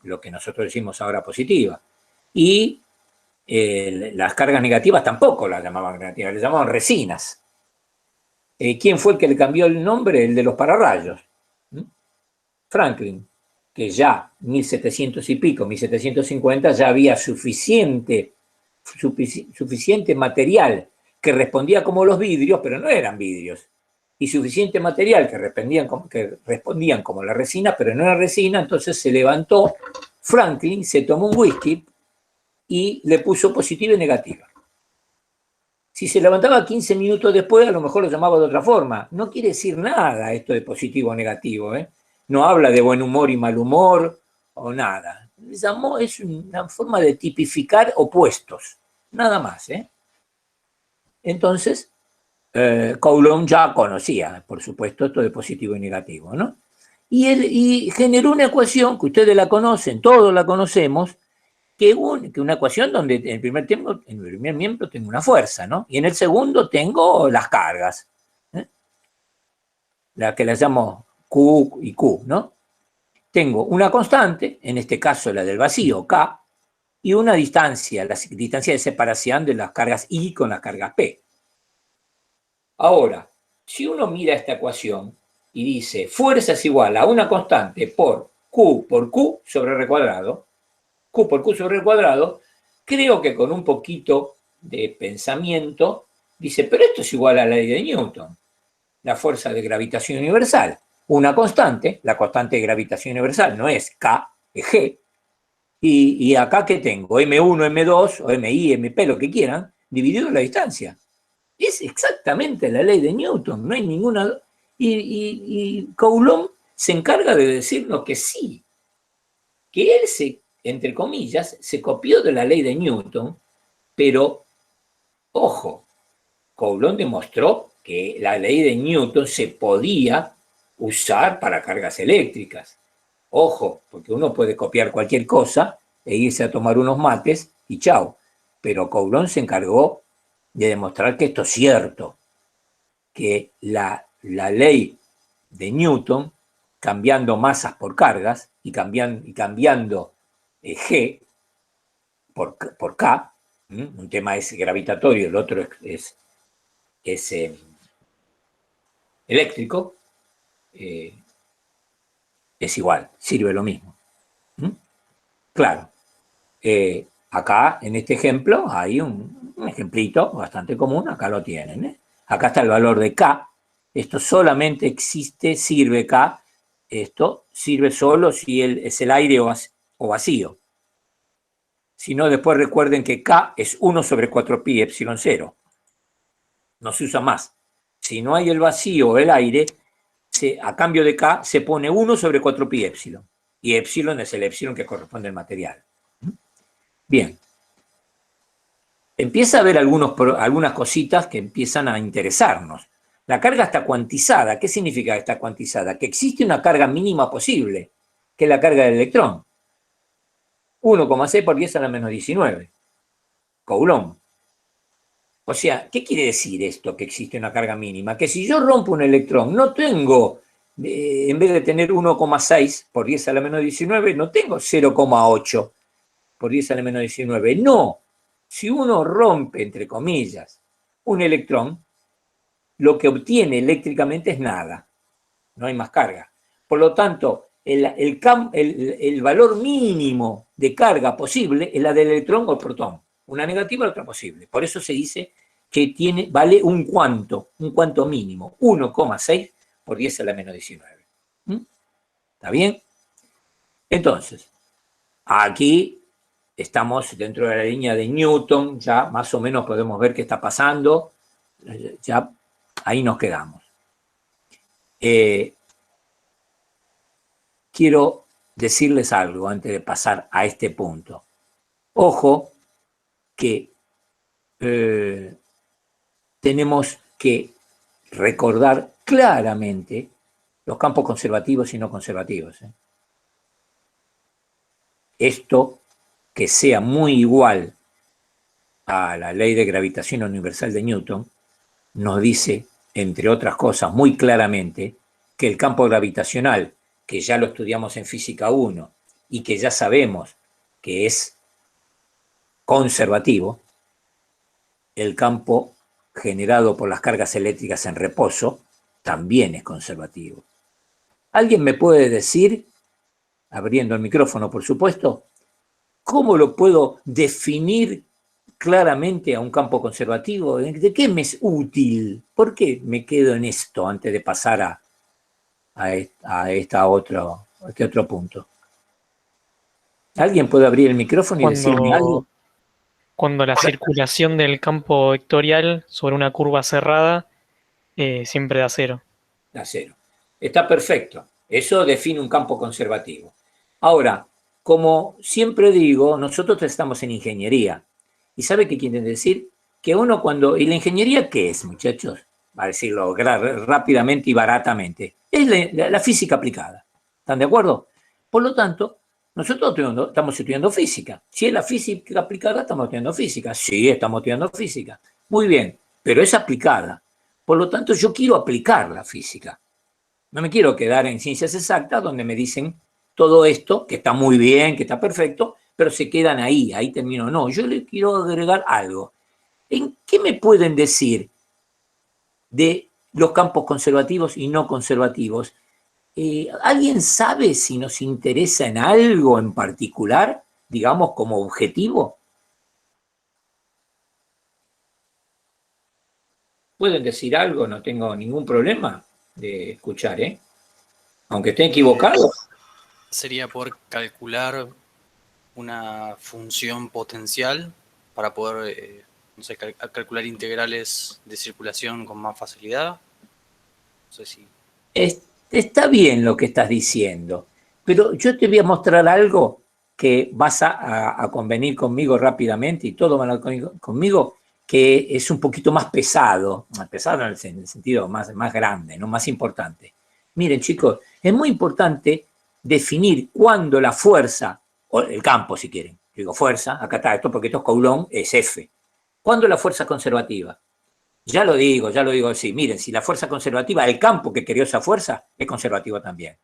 lo que nosotros decimos ahora positiva. Y las cargas negativas tampoco las llamaban negativas, les llamaban resinas. ¿Quién fue el que le cambió el nombre? El de los pararrayos. Franklin, que ya 1700 y pico, 1750, ya había suficiente material que respondía como los vidrios, pero no eran vidrios, y suficiente material que respondían como la resina, pero no era resina. Entonces se levantó Franklin, se tomó un whisky y le puso positiva y negativa. Si se levantaba 15 minutos después, a lo mejor lo llamaba de otra forma. No quiere decir nada esto de positivo o negativo, No habla de buen humor y mal humor o nada. Es una forma de tipificar opuestos, nada más, Entonces, Coulomb ya conocía, por supuesto, esto de positivo y negativo, ¿no? Y generó una ecuación que ustedes la conocen, todos la conocemos, que una ecuación donde en el primer miembro tengo una fuerza, ¿no? Y en el segundo tengo las cargas, las que las llamo Q y Q, ¿no? Tengo una constante, en este caso la del vacío, K, y una distancia, la distancia de separación de las cargas I con las cargas P. Ahora, si uno mira esta ecuación y dice fuerza es igual a una constante por Q sobre R cuadrado, Q por Q sobre R cuadrado, creo que con un poquito de pensamiento dice, pero esto es igual a la ley de Newton, la fuerza de gravitación universal. Una constante, la constante de gravitación universal no es K, es G, y acá ¿qué tengo? M1, M2, o MI, MP, lo que quieran, dividido la distancia. Es exactamente la ley de Newton, no hay ninguna... Y Coulomb se encarga de decirnos que sí, que él entre comillas, se copió de la ley de Newton, pero, ojo, Coulomb demostró que la ley de Newton se podía usar para cargas eléctricas. Ojo, porque uno puede copiar cualquier cosa e irse a tomar unos mates y chao. Pero Coulomb se encargó de demostrar que esto es cierto, que la ley de Newton, cambiando masas por cargas y cambiando G por K, un tema es gravitatorio, el otro es eléctrico, es igual, sirve lo mismo. Claro, acá en este ejemplo hay un ejemplito bastante común, acá lo tienen. Acá está el valor de K, esto solamente sirve K, esto sirve solo si es el aire o vacío. Si no, después recuerden que K es 1 sobre 4pi epsilon 0. No se usa más. Si no hay el vacío o el aire, a cambio de K se pone 1 sobre 4pi epsilon. Y epsilon es el epsilon que corresponde al material. Bien. Empieza a haber algunas cositas que empiezan a interesarnos. La carga está cuantizada. ¿Qué significa que está cuantizada? Que existe una carga mínima posible. que es la carga del electrón. 1,6 por 10 a la menos 19. Coulomb. O sea, ¿qué quiere decir esto que existe una carga mínima? Que si yo rompo un electrón, no tengo, en vez de tener 1,6 por 10 a la menos 19, no tengo 0,8 por 10 a la menos 19. No. Si uno rompe, entre comillas, un electrón, lo que obtiene eléctricamente es nada. No hay más carga. Por lo tanto, el valor mínimo de carga posible es la del electrón o el protón. Una negativa, la otra posible. Por eso se dice que vale un cuanto mínimo, 1,6 por 10 a la menos 19. ¿Está bien? Entonces, aquí estamos dentro de la línea de Newton, ya más o menos podemos ver qué está pasando, ya ahí nos quedamos. Quiero decirles algo antes de pasar a este punto. Ojo que tenemos que recordar claramente los campos conservativos y no conservativos. Esto que sea muy igual a la ley de gravitación universal de Newton nos dice, entre otras cosas, muy claramente que el campo gravitacional, que ya lo estudiamos en Física 1 y que ya sabemos que es conservativo, el campo generado por las cargas eléctricas en reposo también es conservativo. ¿Alguien me puede decir, abriendo el micrófono por supuesto, cómo lo puedo definir claramente a un campo conservativo? ¿De qué me es útil? ¿Por qué me quedo en esto antes de pasar a este otro punto? ¿Alguien puede abrir el micrófono y decirme algo? Cuando la circulación del campo vectorial sobre una curva cerrada siempre da cero. Da cero. Está perfecto. Eso define un campo conservativo. Ahora, como siempre digo, nosotros estamos en ingeniería. ¿Y sabe qué quiere decir? Que uno cuando... ¿Y la ingeniería qué es, muchachos? Va a decirlo rápidamente y baratamente. Es la física aplicada. ¿Están de acuerdo? Por lo tanto, nosotros estamos estudiando física. Si es la física aplicada, estamos estudiando física. Sí, estamos estudiando física. Muy bien, pero es aplicada. Por lo tanto, yo quiero aplicar la física. No me quiero quedar en ciencias exactas donde me dicen todo esto, que está muy bien, que está perfecto, pero se quedan ahí termino. No, yo le quiero agregar algo. ¿En qué me pueden decir de los campos conservativos y no conservativos? ¿Alguien sabe si nos interesa en algo en particular, digamos, como objetivo? ¿Pueden decir algo? No tengo ningún problema de escuchar, aunque esté equivocado. Sería poder calcular una función potencial para poder, no sé, calcular integrales de circulación con más facilidad. No sé si... Está bien lo que estás diciendo, pero yo te voy a mostrar algo que vas a convenir conmigo rápidamente y todos van a convenir conmigo, que es un poquito más pesado en el sentido más grande, ¿no? Más importante. Miren, chicos, es muy importante definir cuándo la fuerza, o el campo si quieren, digo fuerza, acá está esto porque esto es Coulomb, es F. ¿Cuándo la fuerza es conservativa? Ya lo digo así, miren, si la fuerza conservativa, el campo que creó esa fuerza, es conservativo también.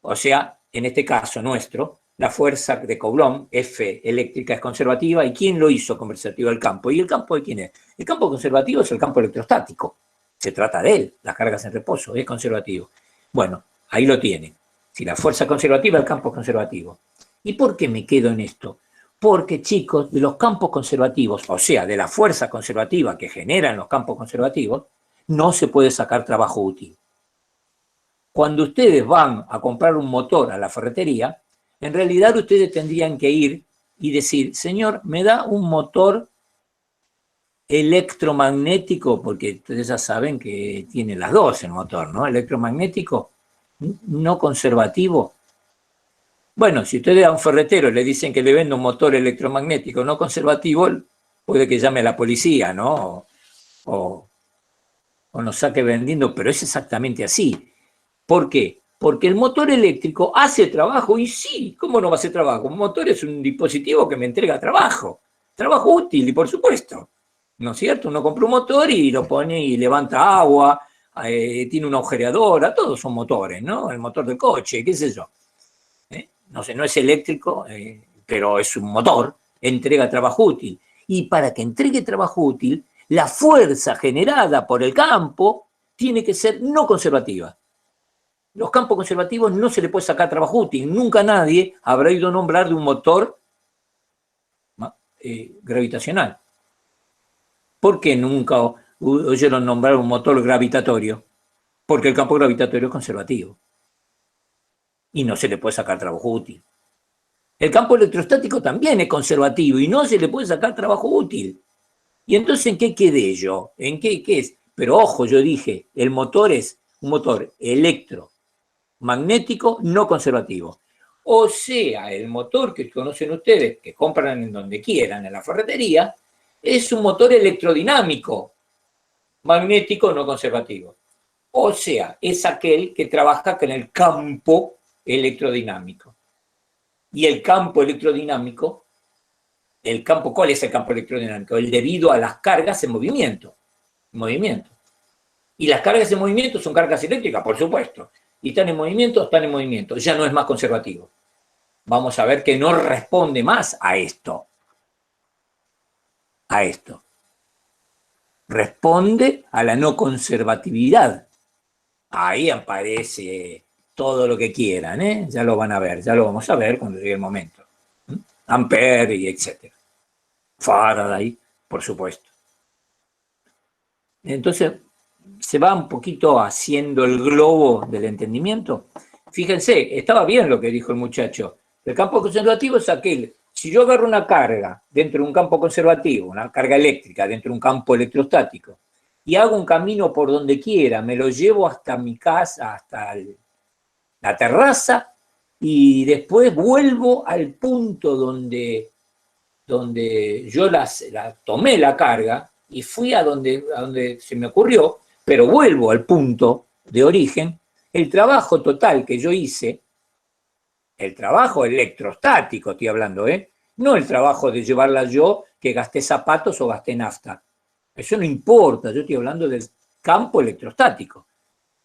O sea, en este caso nuestro, la fuerza de Coulomb, F eléctrica, es conservativa. ¿Y quién lo hizo conservativo el campo? ¿Y el campo de quién es? El campo conservativo es el campo electrostático. Se trata de él, las cargas en reposo, es conservativo. Bueno, ahí lo tienen. Si la fuerza es conservativa, el campo es conservativo. ¿Y por qué me quedo en esto? Porque, chicos, de los campos conservativos, o sea, de la fuerza conservativa que generan los campos conservativos, no se puede sacar trabajo útil. Cuando ustedes van a comprar un motor a la ferretería, en realidad ustedes tendrían que ir y decir, señor, ¿me da un motor electromagnético? Porque ustedes ya saben que tiene las dos el motor, ¿no? Electromagnético, no conservativo. Bueno, si ustedes a un ferretero le dicen que le vende un motor electromagnético no conservativo, puede que llame a la policía, ¿no? O nos saque vendiendo, pero es exactamente así. ¿Por qué? Porque el motor eléctrico hace trabajo, y sí, ¿cómo no va a hacer trabajo? Un motor es un dispositivo que me entrega trabajo útil, y por supuesto, ¿no es cierto? Uno compra un motor y lo pone y levanta agua, tiene una agujereadora, todos son motores, ¿no? El motor del coche, qué sé yo. No sé, no es eléctrico, pero es un motor, entrega trabajo útil. Y para que entregue trabajo útil, la fuerza generada por el campo tiene que ser no conservativa. Los campos conservativos no se le puede sacar trabajo útil. Nunca nadie habrá oído nombrar de un motor gravitacional. ¿Por qué nunca oyeron nombrar un motor gravitatorio? Porque el campo gravitatorio es conservativo y no se le puede sacar trabajo útil. El campo electrostático también es conservativo y no se le puede sacar trabajo útil. ¿Y entonces en qué quedé yo? ¿En qué es? Pero ojo, yo dije, el motor es un motor electromagnético no conservativo. O sea, el motor que conocen ustedes, que compran en donde quieran, en la ferretería, es un motor electrodinámico, magnético no conservativo. O sea, es aquel que trabaja con el campo electrodinámico. Y el campo electrodinámico, ¿cuál es el campo electrodinámico? El debido a las cargas en movimiento. Y las cargas en movimiento son cargas eléctricas, por supuesto. Y están en movimiento, ya no es más conservativo. Vamos a ver que no responde más a esto. Responde a la no conservatividad. Ahí aparece todo lo que quieran, ¿eh? Ya lo van a ver, ya lo vamos a ver cuando llegue el momento. Ampere y etc. Faraday, por supuesto. Entonces, se va un poquito haciendo el globo del entendimiento. Fíjense, estaba bien lo que dijo el muchacho. El campo conservativo es aquel, si yo agarro una carga dentro de un campo conservativo, una carga eléctrica dentro de un campo electrostático, y hago un camino por donde quiera, me lo llevo hasta mi casa, hasta la terraza, y después vuelvo al punto donde yo tomé la carga y fui a donde se me ocurrió, pero vuelvo al punto de origen, el trabajo total que yo hice, el trabajo electrostático estoy hablando, no el trabajo de llevarla yo, que gasté zapatos o gasté nafta. Eso no importa, yo estoy hablando del campo electrostático.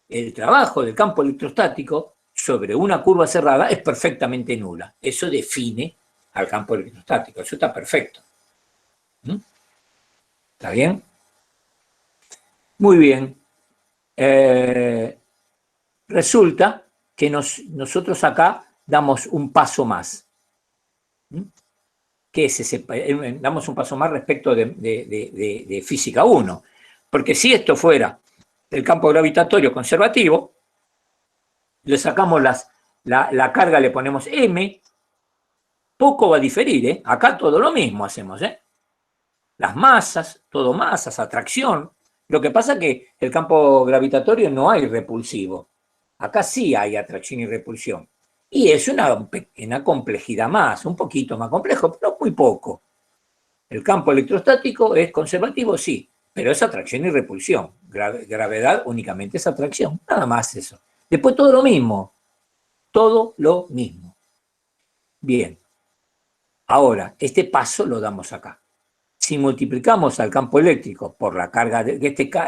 El trabajo del campo electrostático sobre una curva cerrada es perfectamente nula. Eso define al campo electrostático, eso está perfecto. ¿Está bien? Muy bien. Resulta que nosotros acá damos un paso más. ¿Qué es ese? Damos un paso más respecto de física 1. Porque si esto fuera el campo gravitatorio conservativo, le sacamos la carga, le ponemos M, poco va a diferir, Acá todo lo mismo hacemos, Las masas, todo masas, atracción. Lo que pasa es que el campo gravitatorio no hay repulsivo. Acá sí hay atracción y repulsión. Y es una complejidad más, un poquito más complejo, pero muy poco. El campo electrostático es conservativo, sí, pero es atracción y repulsión. Gravedad únicamente es atracción, nada más eso. Después todo lo mismo. Bien. Ahora, este paso lo damos acá. Si multiplicamos al campo eléctrico por la carga,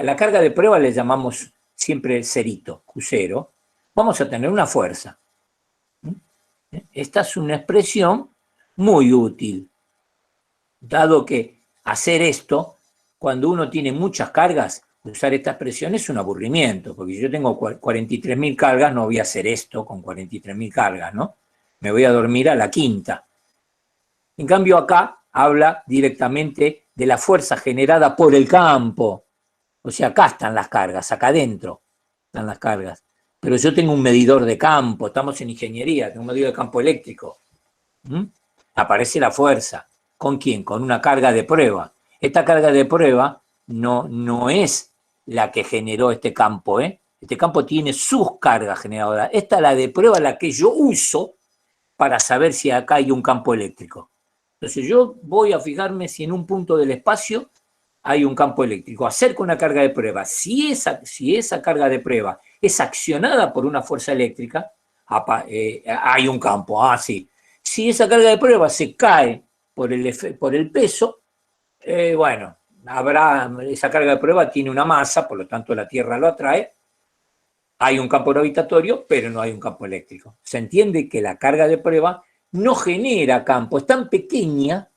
la carga de prueba le llamamos siempre cerito, Q0, vamos a tener una fuerza. Esta es una expresión muy útil, dado que hacer esto, cuando uno tiene muchas cargas, usar esta expresión es un aburrimiento, porque si yo tengo 43.000 cargas, no voy a hacer esto con 43.000 cargas, ¿no? Me voy a dormir a la quinta. En cambio acá habla directamente de la fuerza generada por el campo. O sea, acá están las cargas, acá adentro están las cargas. Pero yo tengo un medidor de campo, estamos en ingeniería, tengo un medidor de campo eléctrico. Aparece la fuerza. ¿Con quién? Con una carga de prueba. Esta carga de prueba no es la que generó este campo, Este campo tiene sus cargas generadoras. Esta es la de prueba, la que yo uso para saber si acá hay un campo eléctrico. Entonces yo voy a fijarme si en un punto del espacio hay un campo eléctrico. Acerco una carga de prueba. Si esa carga de prueba es accionada por una fuerza eléctrica, hay un campo. Sí. Si esa carga de prueba se cae por el peso, bueno, esa carga de prueba tiene una masa, por lo tanto la Tierra lo atrae. Hay un campo gravitatorio, pero no hay un campo eléctrico. Se entiende que la carga de prueba no genera campo, es tan pequeña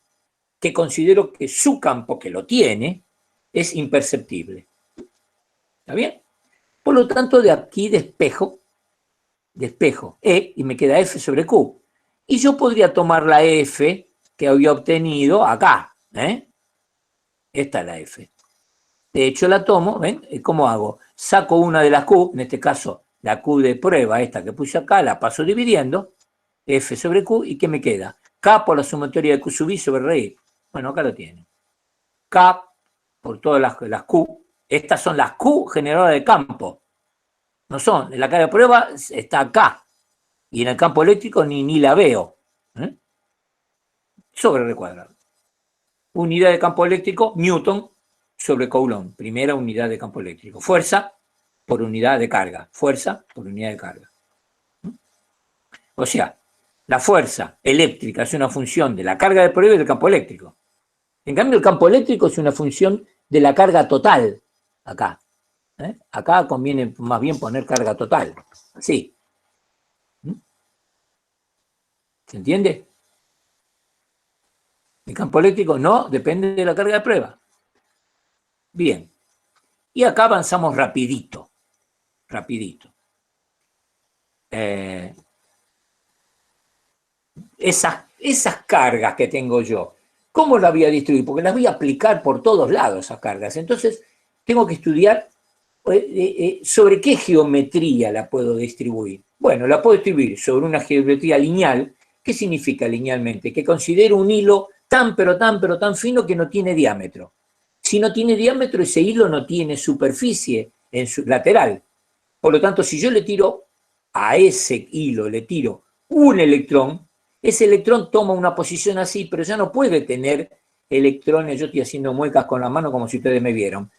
que considero que su campo, que lo tiene, es imperceptible. ¿Está bien? Por lo tanto, de aquí despejo E y me queda F sobre Q. Y yo podría tomar la F que había obtenido acá. Esta es la F. De hecho, la tomo, ¿ven? ¿Cómo hago? Saco una de las Q, en este caso la Q de prueba, esta que puse acá, la paso dividiendo, F sobre Q, ¿y qué me queda? K por la sumatoria de Q sub I sobre R. Bueno, acá lo tienen. K por todas las Q. Estas son las Q generadoras de campo. No son. En la carga de prueba está acá. Y en el campo eléctrico ni la veo. Sobre R cuadrado. Unidad de campo eléctrico, Newton sobre Coulomb. Primera unidad de campo eléctrico. Fuerza por unidad de carga. Fuerza por unidad de carga. O sea, la fuerza eléctrica es una función de la carga de prueba y del campo eléctrico. En cambio, el campo eléctrico es una función de la carga total. Acá. Acá conviene más bien poner carga total. Así. ¿Se entiende? El campo eléctrico no depende de la carga de prueba. Bien. Y acá avanzamos rapidito. Rapidito. Esas cargas que tengo yo, ¿cómo las voy a distribuir? Porque las voy a aplicar por todos lados, esas cargas. Entonces, tengo que estudiar sobre qué geometría la puedo distribuir. Bueno, la puedo distribuir sobre una geometría lineal. ¿Qué significa linealmente? Que considero un hilo tan fino que no tiene diámetro. Si no tiene diámetro, ese hilo no tiene superficie en su lateral. Por lo tanto, si yo le tiro a ese hilo, le tiro un electrón, ese electrón toma una posición así, pero ya no puede tener electrones. Yo estoy haciendo muecas con la mano como si ustedes me vieran.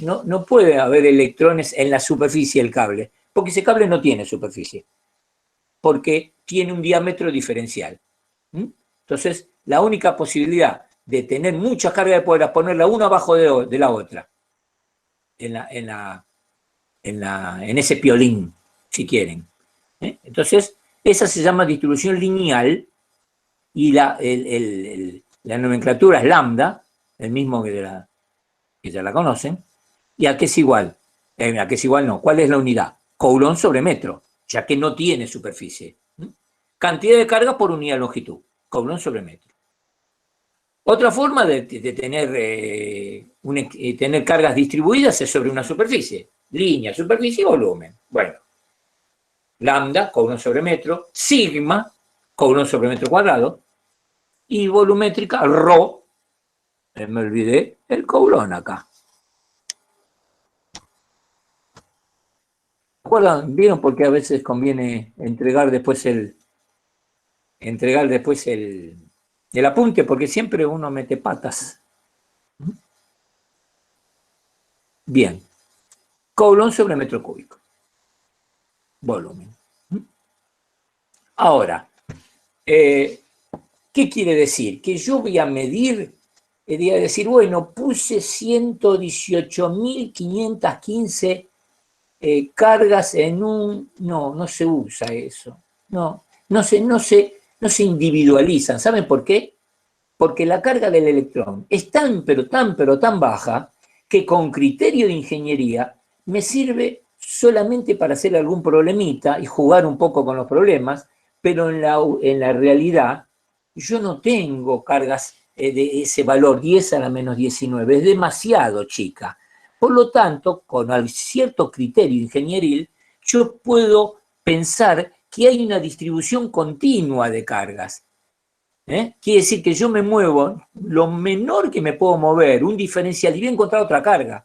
No puede haber electrones en la superficie del cable, porque ese cable no tiene superficie, porque tiene un diámetro diferencial. Entonces, la única posibilidad de tener mucha carga de poder es ponerla una abajo de la otra, en ese piolín, si quieren. Entonces, esa se llama distribución lineal y la nomenclatura es lambda, el mismo que ya la conocen. ¿Y a qué es igual? ¿A qué es igual? No. ¿Cuál es la unidad? Coulomb sobre metro, ya que no tiene superficie. Cantidad de carga por unidad de longitud. Coulomb sobre metro. Otra forma de tener cargas distribuidas es sobre una superficie. Línea, superficie y volumen. Bueno. Lambda, Coulomb sobre metro. Sigma, Coulomb sobre metro cuadrado. Y volumétrica, ρ. Me olvidé el Coulomb acá. ¿Vieron por qué a veces conviene entregar después el apunte? Porque siempre uno mete patas. Bien. Coulomb sobre metro cúbico. Volumen. Ahora, ¿qué quiere decir? Que yo voy a medir, voy a decir, bueno, puse 118.515 cargas en un... No se usa eso. No se individualizan. ¿Saben por qué? Porque la carga del electrón es tan baja que con criterio de ingeniería me sirve solamente para hacer algún problemita y jugar un poco con los problemas, pero en la realidad yo no tengo cargas de ese valor 10 a la menos 19, es demasiado chica. Por lo tanto, con cierto criterio ingenieril, yo puedo pensar que hay una distribución continua de cargas. Quiere decir que yo me muevo lo menor que me puedo mover, un diferencial, y voy a encontrar otra carga.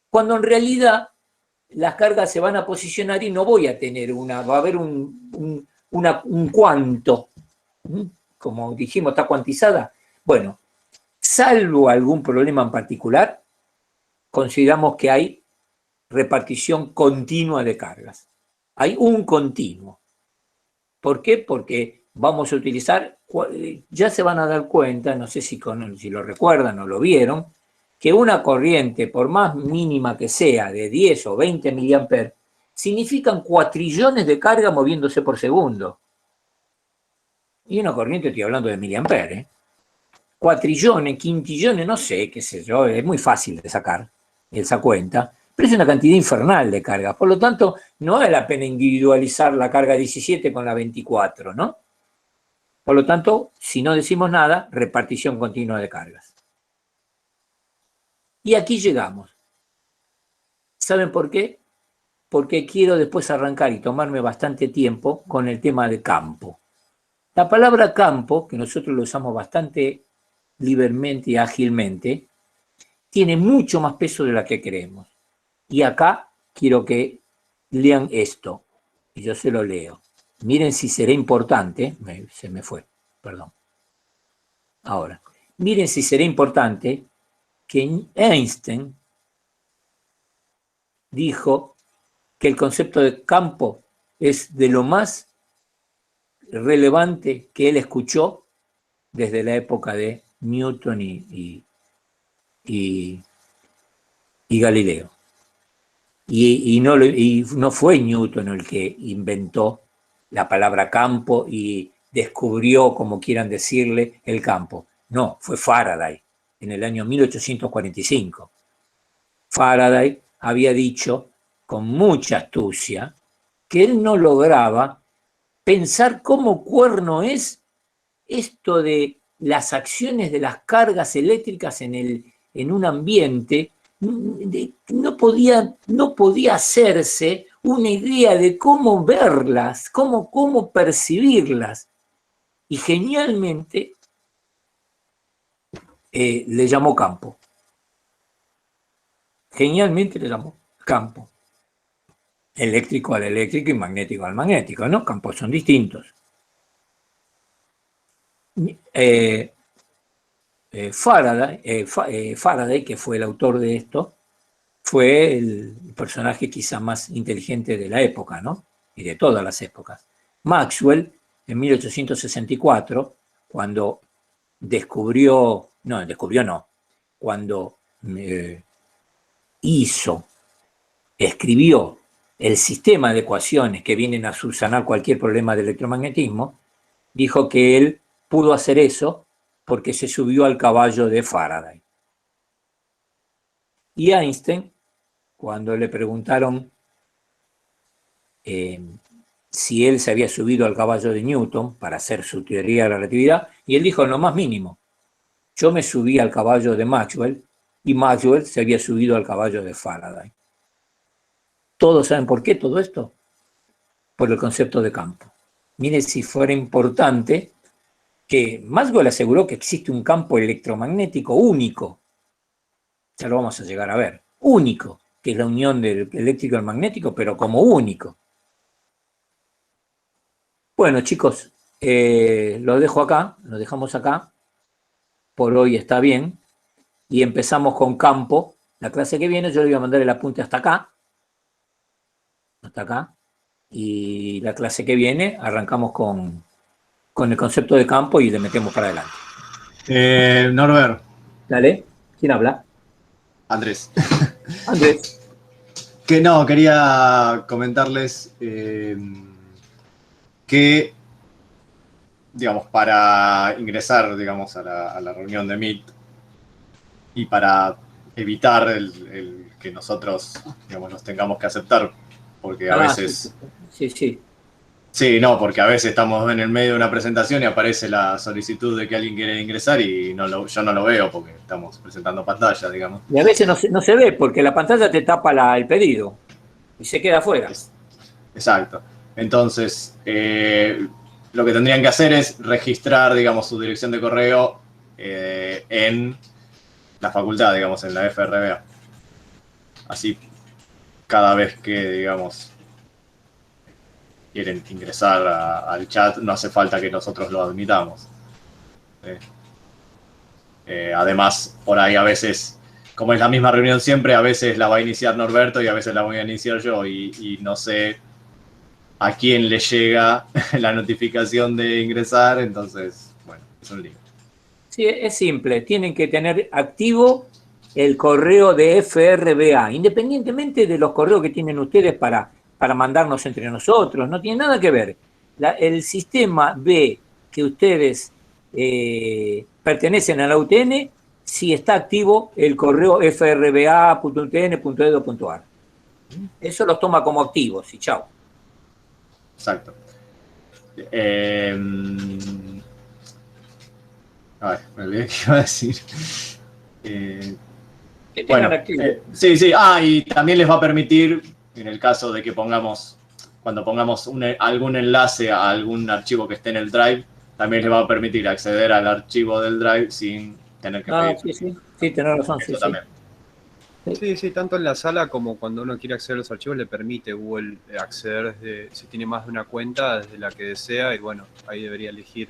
Cuando en realidad las cargas se van a posicionar y no voy a tener va a haber un cuanto. Como dijimos, está cuantizada. Bueno, salvo algún problema en particular, consideramos que hay repartición continua de cargas. Hay un continuo. ¿Por qué? Porque vamos a utilizar, ya se van a dar cuenta, no sé si lo recuerdan o lo vieron, que una corriente, por más mínima que sea, de 10 o 20 miliamperes, significan cuatrillones de carga moviéndose por segundo. Y una corriente, estoy hablando de miliamperes, ¿eh? Cuatrillones, quintillones, no sé, qué sé yo, es muy fácil de sacar esa cuenta, pero es una cantidad infernal de carga. Por lo tanto, no vale la pena individualizar la carga 17 con la 24, ¿no? Por lo tanto, si no decimos nada, repartición continua de cargas. Y aquí llegamos. ¿Saben por qué? Porque quiero después arrancar y tomarme bastante tiempo con el tema de campo. La palabra campo, que nosotros lo usamos bastante libremente y ágilmente, tiene mucho más peso de la que creemos. Y acá quiero que lean esto, y yo se lo leo. Miren si será importante, se me fue, perdón. Ahora, miren si será importante que Einstein dijo que el concepto de campo es de lo más relevante que él escuchó desde la época de Newton y Galileo. Y no fue Newton el que inventó la palabra campo y descubrió, como quieran decirle, el campo. No, fue Faraday, en el año 1845. Faraday había dicho con mucha astucia que él no lograba pensar cómo cuerno es esto de las acciones de las cargas eléctricas en un ambiente. No podía hacerse una idea de cómo verlas, cómo percibirlas. Y genialmente le llamó campo. Genialmente le llamó campo. Eléctrico al eléctrico y magnético al magnético, ¿no? Campos son distintos. Faraday, que fue el autor de esto, fue el personaje quizá más inteligente de la época, ¿no? Y de todas las épocas. Maxwell, en 1864, cuando cuando escribió el sistema de ecuaciones que vienen a subsanar cualquier problema de electromagnetismo, dijo que él pudo hacer eso porque se subió al caballo de Faraday. Y Einstein, cuando le preguntaron si él se había subido al caballo de Newton para hacer su teoría de la relatividad, y él dijo lo más mínimo: yo me subí al caballo de Maxwell y Maxwell se había subido al caballo de Faraday. ¿Todos saben por qué todo esto? Por el concepto de campo. Miren si fuera importante que Maxwell aseguró que existe un campo electromagnético único. Ya lo vamos a llegar a ver. Único, que es la unión del eléctrico y el magnético, pero como único. Bueno, chicos, lo dejo acá, lo dejamos acá. Por hoy está bien. Y empezamos con campo. La clase que viene yo le voy a mandar el apunte hasta acá. Hasta acá. Y la clase que viene arrancamos con el concepto de campo y le metemos para adelante. Norbert. Dale, ¿quién habla? Andrés. Andrés. Quería comentarles que, digamos, para ingresar, digamos, a la reunión de Meet y para evitar el que nosotros, digamos, nos tengamos que aceptar, porque a veces... Sí. Sí, no, porque a veces estamos en el medio de una presentación y aparece la solicitud de que alguien quiere ingresar y yo no lo veo porque estamos presentando pantalla, digamos. Y a veces no se ve porque la pantalla te tapa el pedido y se queda afuera. Exacto. Entonces, lo que tendrían que hacer es registrar, digamos, su dirección de correo en la facultad, digamos, en la FRBA. Así, cada vez que, digamos, quieren ingresar al chat, no hace falta que nosotros lo admitamos. Además, por ahí a veces, como es la misma reunión siempre, a veces la va a iniciar Norberto y a veces la voy a iniciar yo y no sé a quién le llega la notificación de ingresar, entonces, bueno, es un lío. Sí, es simple, tienen que tener activo el correo de FRBA, independientemente de los correos que tienen ustedes para mandarnos entre nosotros, no tiene nada que ver. El sistema ve que ustedes pertenecen a la UTN si está activo el correo frba.utn.edu.ar. Eso los toma como activos y chao. Exacto. Me olvidé que iba a decir. Bueno, sí. Y también les va a permitir, en el caso de que cuando pongamos algún enlace a algún archivo que esté en el Drive, también les va a permitir acceder al archivo del Drive sin tener que pedir. Sí, tenés razón. Eso también. Sí, tanto en la sala como cuando uno quiere acceder a los archivos le permite Google acceder si tiene más de una cuenta desde la que desea y bueno, ahí debería elegir